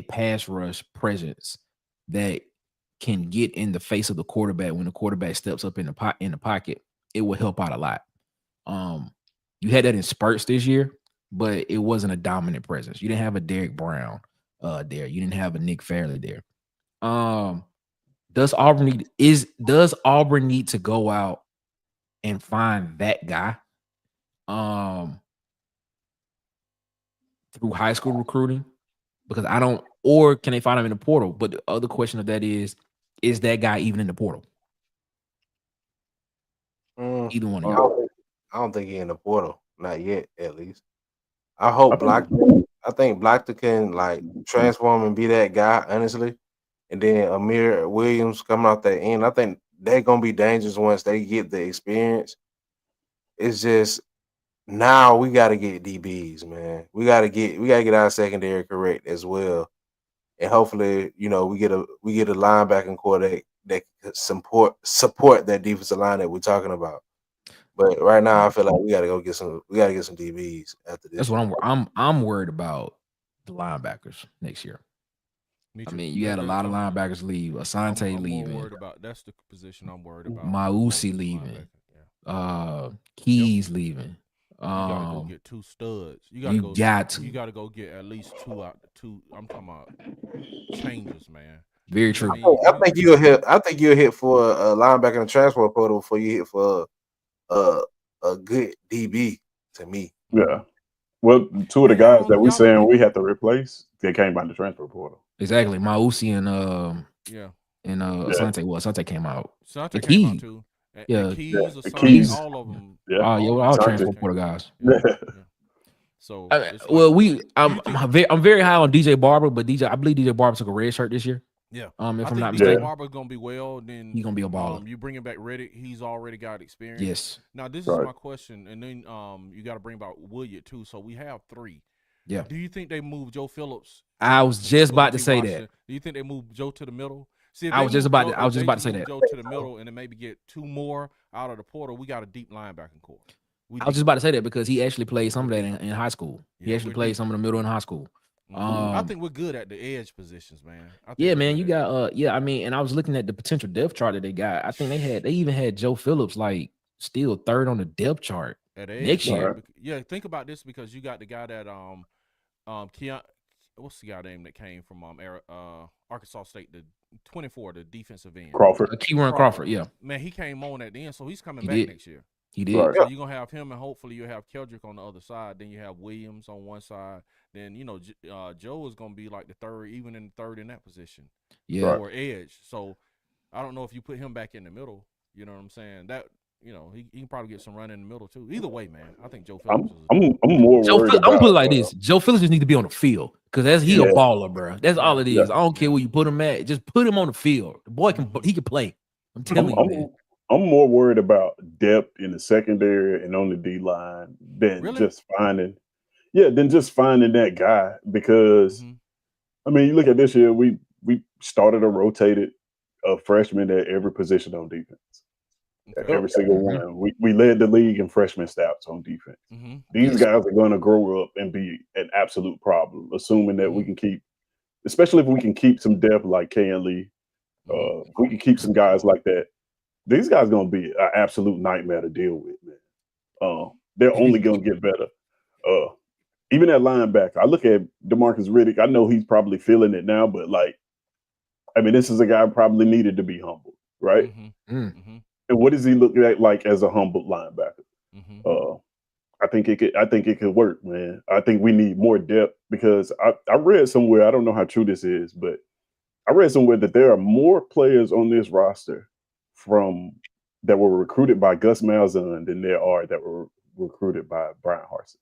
pass rush presence that can get in the face of the quarterback when the quarterback steps up in the pocket, it will help out a lot. You had that in spurts this year, but it wasn't a dominant presence. You didn't have a Derek Brown there. You didn't have a Nick Fairley there. Does Auburn need to go out and find that guy through high school recruiting? Because I don't, or can they find him in the portal? But the other question of that is that guy even in the portal? Either one of y'all. I don't think he's in the portal. Not yet, at least. I hope Blackton. I think Blackton can like transform and be that guy, honestly. And then Amir Williams coming off that end. I think they're gonna be dangerous once they get the experience. It's just now we gotta get DBs, man. We gotta get our secondary correct as well. And hopefully, you know, we get a linebacking core that support that defensive line that we're talking about. But right now, I feel like we gotta get some DBs after this. That's what I'm worried about the linebackers next year. I mean, you had a lot of linebackers leave. Asante leaving. Worried about that's the position I'm worried about. Mausi leaving. Keys leaving. You gotta go get two studs. You gotta go get at least two out the two. I'm talking about changes, man. Very true. I think you'll hit for a linebacker in the transfer portal before you hit for a good DB. To me, yeah. Well, two of the guys that we're saying we have to replace, they came by the transfer portal. Exactly, Mausi and Asante. Well, Asante came out. Asante came out too. Yeah, Keys, all of them. Yeah, all transfer portal guys. Yeah. So, I'm very high on DJ Barber, but I believe DJ Barber took a red shirt this year. Yeah, if I'm not mistaken, Barber's gonna be well. Then he's gonna be a baller. You bring him back Reddick. He's already got experience. Yes. Now this is my question, and then you got to bring about Williard too. So we have three. Yeah. Do you think they move Joe Phillips? I was just about to say that. Do you think they move Joe to the middle? See, I was just about to say that. Joe to the middle, and then maybe get two more out of the portal. We got a deep linebacking core. I was just about to say that because he actually played some of that in high school. He actually played some of the middle in high school. I think we're good at the edge positions, man. Yeah, man. You got I mean, and I was looking at the potential depth chart that they got. I think they even had Joe Phillips like still third on the depth chart at edge next year. Yeah, think about this because you got the guy that what's the guy name that came from Arkansas State, the 24, the defensive end. Crawford. Keyron Crawford, yeah. Man, he came on at the end, so he's coming back next year. He did. Right. So you're going to have him, and hopefully you'll have Keldrick on the other side. Then you have Williams on one side. Then, you know, Joe is going to be like the third, even in the third in that position. Yeah. Or edge. So I don't know if you put him back in the middle. You know what I'm saying? That, you know, he can probably get some run in the middle, too. Either way, man, I think Joe Phillips I'm more worried I'm going to put it like this. Joe Phillips just need to be on the field because he a baller, bro. That's all it is. I don't care where you put him at. Just put him on the field. The boy can play. I'm telling you, man. I'm more worried about depth in the secondary and on the D line than just finding that guy because I mean, you look at this year, we started or rotated a freshman at every position on defense. Every single one. We led the league in freshman stats on defense. These guys are going to grow up and be an absolute problem, assuming that we can keep, especially if we can keep some depth like Ken Lee. We can keep some guys like that. These guys are going to be an absolute nightmare to deal with, man. They're only going to get better. Even at linebacker, I look at DeMarcus Riddick. I know he's probably feeling it now, but I mean, this is a guy who probably needed to be humbled, right? And what does he look like as a humbled linebacker? I think it could work, man. I think we need more depth because I read somewhere, I don't know how true this is, but I read somewhere that there are more players on this roster that were recruited by Gus Malzahn than there are that were recruited by Brian Harsin.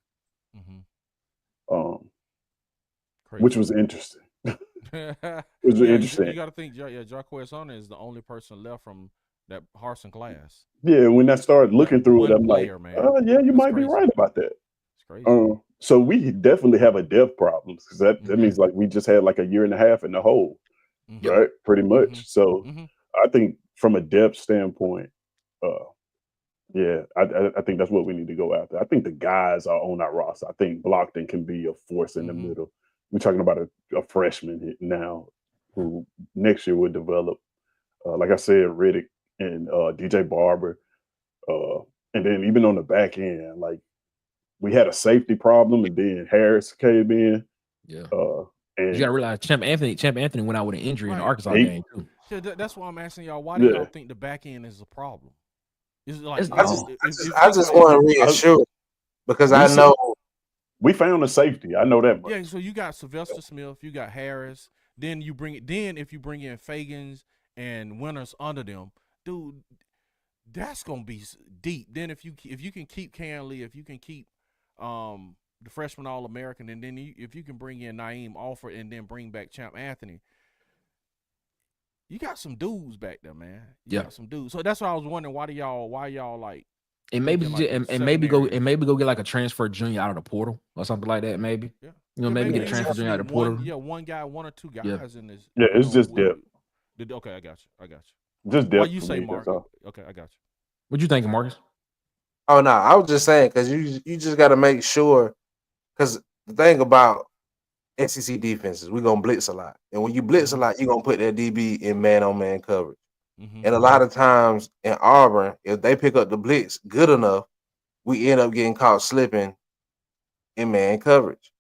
Which was interesting. which is You interesting. got to think, Jarquez Hunter is the only person left from that Harson class. Yeah, when I started looking through it, One I'm player, like, man. oh yeah, you That's might be crazy. right about that. It's crazy. So we definitely have a depth problem because that means like we just had like a year and a half in the hole, right? Pretty much. So I think from a depth standpoint, yeah, I think that's what we need to go after. I think the guys are on our roster. I think Blockton can be a force in the middle. We're talking about a freshman now who next year will develop. Like I said, Riddick and DJ Barber. And then even on the back end, like we had a safety problem, and then Harris came in. Yeah. And You gotta realize Champ Anthony went out with an injury in the Arkansas game too. Yeah, that's why I'm asking y'all. Why do y'all think the back end is a problem? Is it like It's I just want to reassure because I know we found a safety. I know that much. Yeah, so you got Sylvester Smith, you got Harris. Then you bring it. Then if you bring in Fagans and Winters under them, dude, that's gonna be deep. Then if you can keep Canley, if you can keep the freshman All-American, and then if you can bring in Naeem Alford and then bring back Champ Anthony, you got some dudes back there, man. You got some dudes. So that's why I was wondering why y'all like. And maybe maybe go get like a transfer junior out of the portal or something like that. Maybe maybe get a transfer junior out of the portal. One guy, one or two guys in this. Yeah, it's just depth. Okay, I got you. Just depth. Why you say, Mark? Okay, I got you. What you thinking, Marcus? Oh no, I was just saying because you just got to make sure because the thing about SEC defenses, we're gonna blitz a lot, and when you blitz a lot, you're gonna put that DB in man-on-man coverage. And a lot of times in Auburn, if they pick up the blitz good enough, we end up getting caught slipping in man coverage.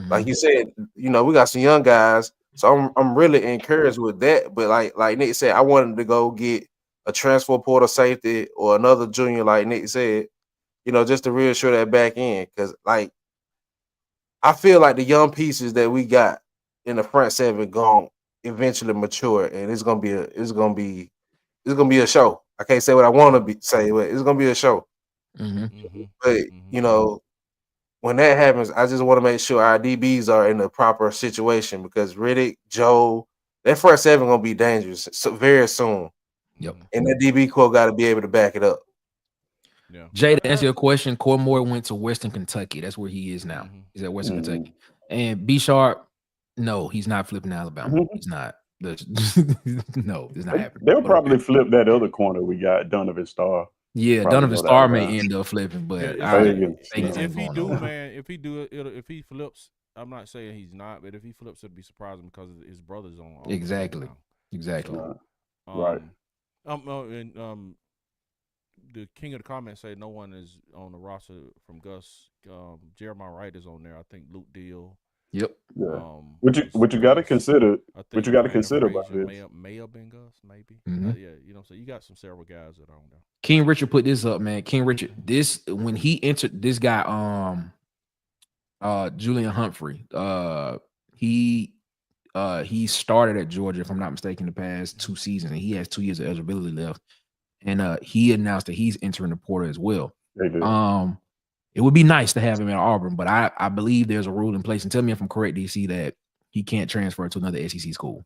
Like you said, we got some young guys, so I'm really encouraged with that. But like Nick said, I wanted to go get a transfer portal safety or another junior, like Nick said, just to reassure that back end. Because like I feel like the young pieces that we got in the front seven going eventually mature, and it's gonna be a show. I can't say what I want to say, but it's gonna be a show. But when that happens, I just want to make sure our DBs are in the proper situation because Riddick, Joe, that front seven gonna be dangerous very soon. Yep. And that DB core got to be able to back it up. Yeah. Jay, to answer your question, Coy Moore went to Western Kentucky. That's where he is now. He's at Western Kentucky. And B Sharp, no, he's not flipping to Alabama. He's not. No, it's not happening. They'll probably flip that other corner we got, Donovan Starr. Yeah, Donovan Starr may end up flipping, but if he flips, I'm not saying he's not, but if he flips, it'd be surprising because his brother's on. Exactly. Right. The king of the comments say no one is on the roster from Gus. Jeremiah Wright is on there. I think Luke Deal. Yep. Yeah. What you got to consider? What you got to consider about this? May have been Gus, maybe. Yeah, so you got some several guys that are on there. King Richard put this up, man. King Richard, when he entered, this guy, Julian Humphrey, he started at Georgia, if I'm not mistaken, the past 2 seasons, and he has 2 years of eligibility left. And he announced that he's entering the portal as well. It would be nice to have him at Auburn, but I believe there's a rule in place. And tell me if I'm correct, DC, that he can't transfer to another SEC school.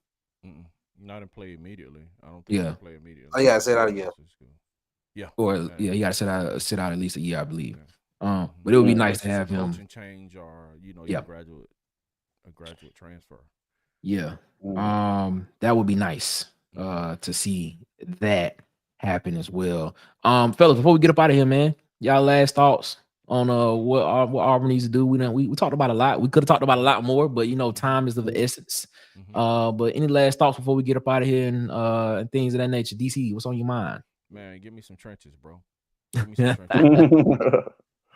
Not in play immediately. I don't think he can play immediately. Oh yeah, sit out again. Yeah. Or he got to sit out at least a year, I believe. But it would be nice to have him change or a graduate transfer. Yeah. That would be nice to see that happen as well. Fellas, before we get up out of here, man, y'all last thoughts on what Auburn needs to do. We talked about a lot. We could have talked about a lot more, but time is of the essence. But any last thoughts before we get up out of here and things of that nature? DC, what's on your mind? Man, give me some trenches, bro. Give me some trenches. You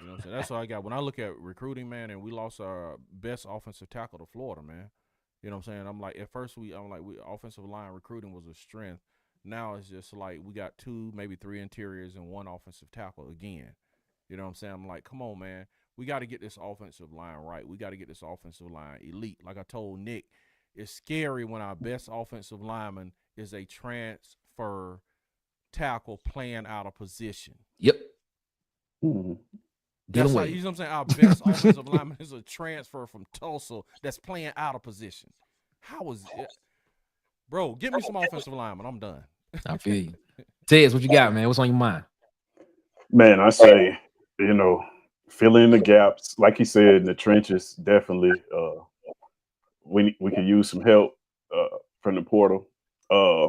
know what I'm saying? That's all I got. When I look at recruiting, man, and we lost our best offensive tackle to Florida, man. You know what I'm saying? I'm like, at first we offensive line recruiting was a strength. Now it's just like we got 2, maybe 3 interiors and 1 offensive tackle again. You know what I'm saying? I'm like, come on, man. We got to get this offensive line right. We got to get this offensive line elite. Like I told Nick, it's scary when our best offensive lineman is a transfer tackle playing out of position. Yep. That's like, you know what I'm saying? Our best offensive lineman is a transfer from Tulsa that's playing out of position. How was it? Bro, get me some offensive linemen. I'm done. I feel you. Tez, what you got, man? What's on your mind? Man, I say, fill in the gaps. Like you said, in the trenches, definitely. We could use some help from the portal. Uh,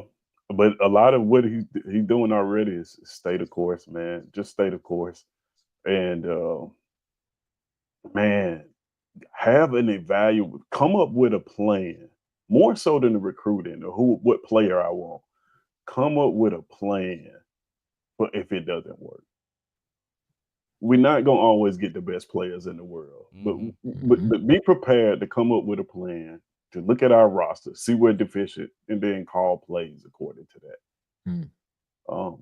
but a lot of what he's doing already is stay the course, man. Just stay the course. And man, have an evaluate. Come up with a plan, more so than the recruiting or what player I want. Come up with a plan. But if it doesn't work, we're not gonna always get the best players in the world. But be prepared to come up with a plan, to look at our roster, see where deficient, and then call plays according to that.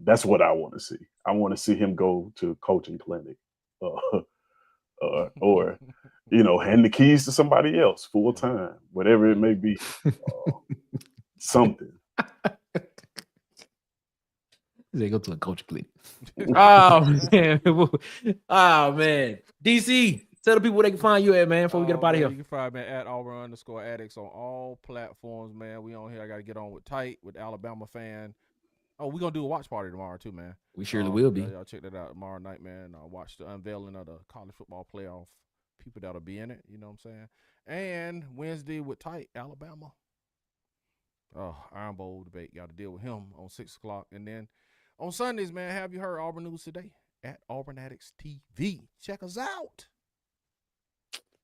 That's what I want to see. I want to see him go to a coaching clinic, or hand the keys to somebody else full time, whatever it may be. Something. They go to a coach clinic. Oh man. Oh man. DC, tell the people where they can find you at, man, before we get up out of here. You can find me at Auburn_addicts on all platforms, man. We on here. I gotta get on with Tight with Alabama fan. Oh, we're gonna do a watch party tomorrow too, man. We surely will be. Y'all check that out tomorrow night, man. I'll watch the unveiling of the college football playoff. People that'll be in it, you know what I'm saying? And Wednesday with Tight, Alabama. Oh, Iron Bowl debate. Got to deal with him on 6 o'clock. And then on Sundays, man, have you heard Auburn News Today at Auburn Addicts TV? Check us out.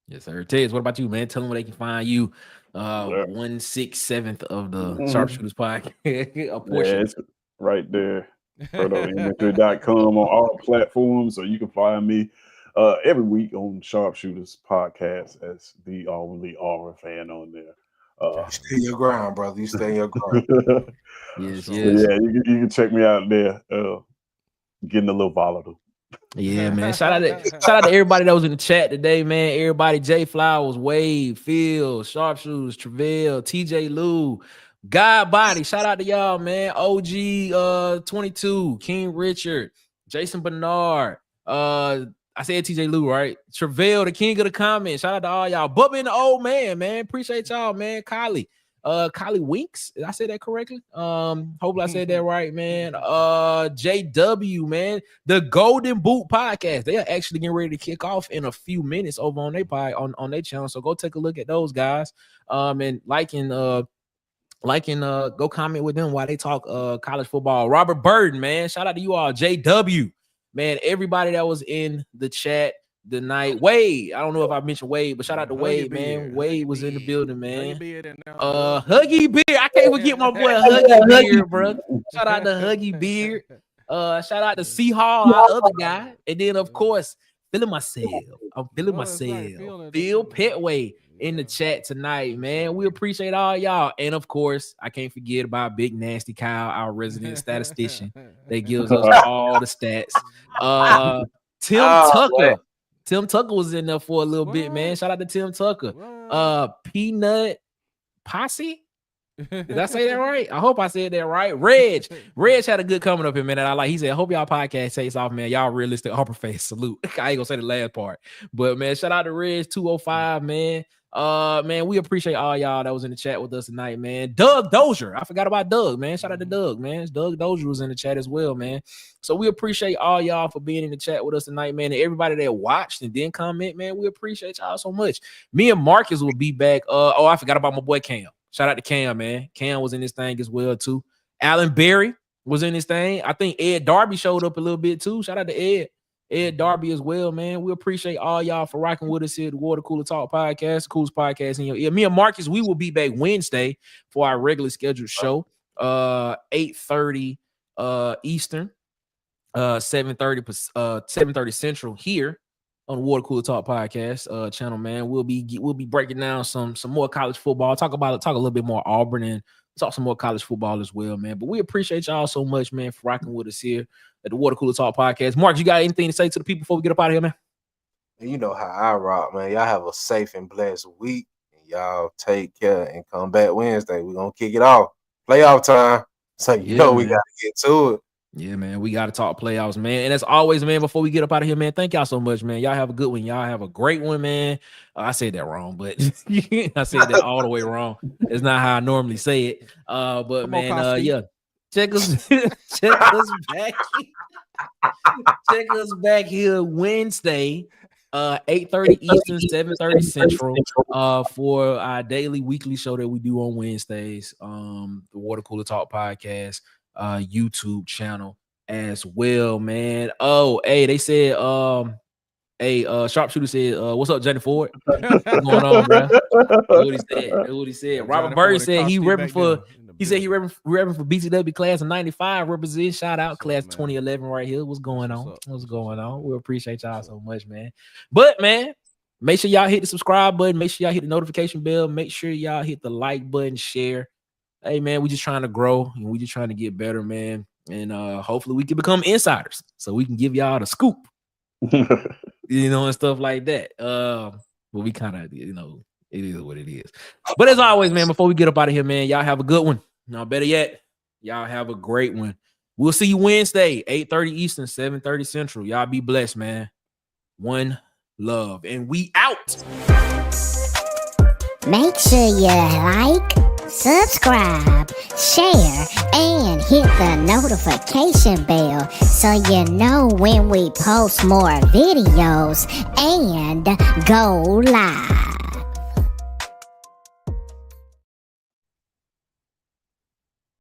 Yes, sir. Tez, what about you, man? Tell them where they can find you. 1/6/7 of the Sharpshooters podcast. A portion. Yeah, it's right there. ProtoInventory.com on all platforms, or you can find me every week on Sharpshooters podcast as the only Auburn fan on there. Stay your ground, brother. You stay your ground. Yes. So, yeah, you can check me out there. Getting a little volatile. Yeah, man. Shout out to everybody that was in the chat today, man. Everybody, Jay Flowers, Wade, Phil, Sharpshooters, Travell, TJ Lou, God Body. Shout out to y'all, man. OG 22, King Richard, Jason Bernard. I said TJ Lou, right? Travell, the king of the comments. Shout out to all y'all. Bubba and the old man, man. Appreciate y'all, man. Kylie Winks. Did I say that correctly? Hopefully I said that right, man. JW, man. The Golden Boot Podcast. They are actually getting ready to kick off in a few minutes over on their on their channel. So go take a look at those guys. And go comment with them while they talk college football. Robert Burden, man. Shout out to you all. JW. Man, everybody that was in the chat tonight. Wade, I don't know if I mentioned Wade, but shout out to Wade, man. Wade was in the building, man. Huggy Beard. I can't forget my boy Huggy Beard, bro. Shout out to Huggy Beard. Shout out to C Hall, our other guy. And then, of course, feeling myself. I'm feeling myself. Phil Petway in the chat tonight, man. We appreciate all y'all. And of course, I can't forget about Big Nasty Kyle, our resident statistician that gives us all the stats. Tim Tucker was in there for a little bit, man. Shout out to Tim Tucker. Peanut Posse. Did I say that right? I hope I said that right. Reg had a good coming up here, man. That I like. He said, "Hope y'all podcast takes off, man. Y'all realistic upper face. Salute." I ain't gonna say the last part, but man, shout out to Reg 205, man. Man, we appreciate all y'all that was in the chat with us tonight, man. Doug Dozier, I forgot about Doug, man. Shout out to Doug, man. Doug Dozier was in the chat as well, man. So we appreciate all y'all for being in the chat with us tonight, man. And everybody that watched and didn't comment, man, we appreciate y'all so much. Me and Marcus will be back. I forgot about my boy Cam. Shout out to Cam, man. Cam was in this thing as well, too. Alan Berry was in this thing. I think Ed Darby showed up a little bit, too. Shout out to Ed Darby as well, man. We appreciate all y'all for rocking with us here at the Water Cooler Talk Podcast, the coolest podcast in your ear. Me and Marcus, we will be back Wednesday for our regularly scheduled show, 8:30 Eastern, 7:30 Central here on the Water Cooler Talk Podcast channel, man. We'll be breaking down some more college football, talk a little bit more Auburn, and talk some more college football as well, man. But we appreciate y'all so much, man, for rocking with us here at the Water Cooler Talk Podcast. Mark, you got anything to say to the people before we get up out of here, man? You know how I rock, man. Y'all have a safe and blessed week. And y'all take care and come back Wednesday. We're gonna kick it off. Playoff time. So you know we gotta get to it. Yeah, man, we got to talk playoffs, man. And as always, man, before we get up out of here, man, thank y'all so much, man. Y'all have a good one. Y'all have a great one, man. I said that wrong, but I said that all the way wrong. It's not how I normally say it. But Come on, man, Costi. yeah, check us back. Check us back here Wednesday, 8:30 Eastern, 7:30 Central, for our daily weekly show that we do on Wednesdays. The Water Cooler Talk Podcast YouTube channel as well, man. Oh, hey, they said Sharpshooter said, what's up, Johnny Ford? What's going on, bro? That's what he said. That's what he said. Yeah, Robert Johnny Bird Ford said and he Costi repping back for there in the he said he building. repping for BCW class of 95, represent. Shout out What's up, class man? 2011 right here. What's going What's on? up? What's What's going up? on? We appreciate y'all What's so up? much, man. But man, make sure y'all hit the subscribe button. Make sure y'all hit the notification bell. Make sure y'all hit the like button, share. Hey man, we just trying to grow and we just trying to get better, man. And hopefully we can become insiders so we can give y'all the scoop, you know, and stuff like that. But we kind of, you know, it is what it is. But as always, man, before we get up out of here, man, y'all have a good one. Now, better yet, y'all have a great one. We'll see you Wednesday, 8:30 Eastern, 7:30 Central. Y'all be blessed, man. One love. And we out. Make sure you like, subscribe, share, and hit the notification bell so you know when we post more videos and go live.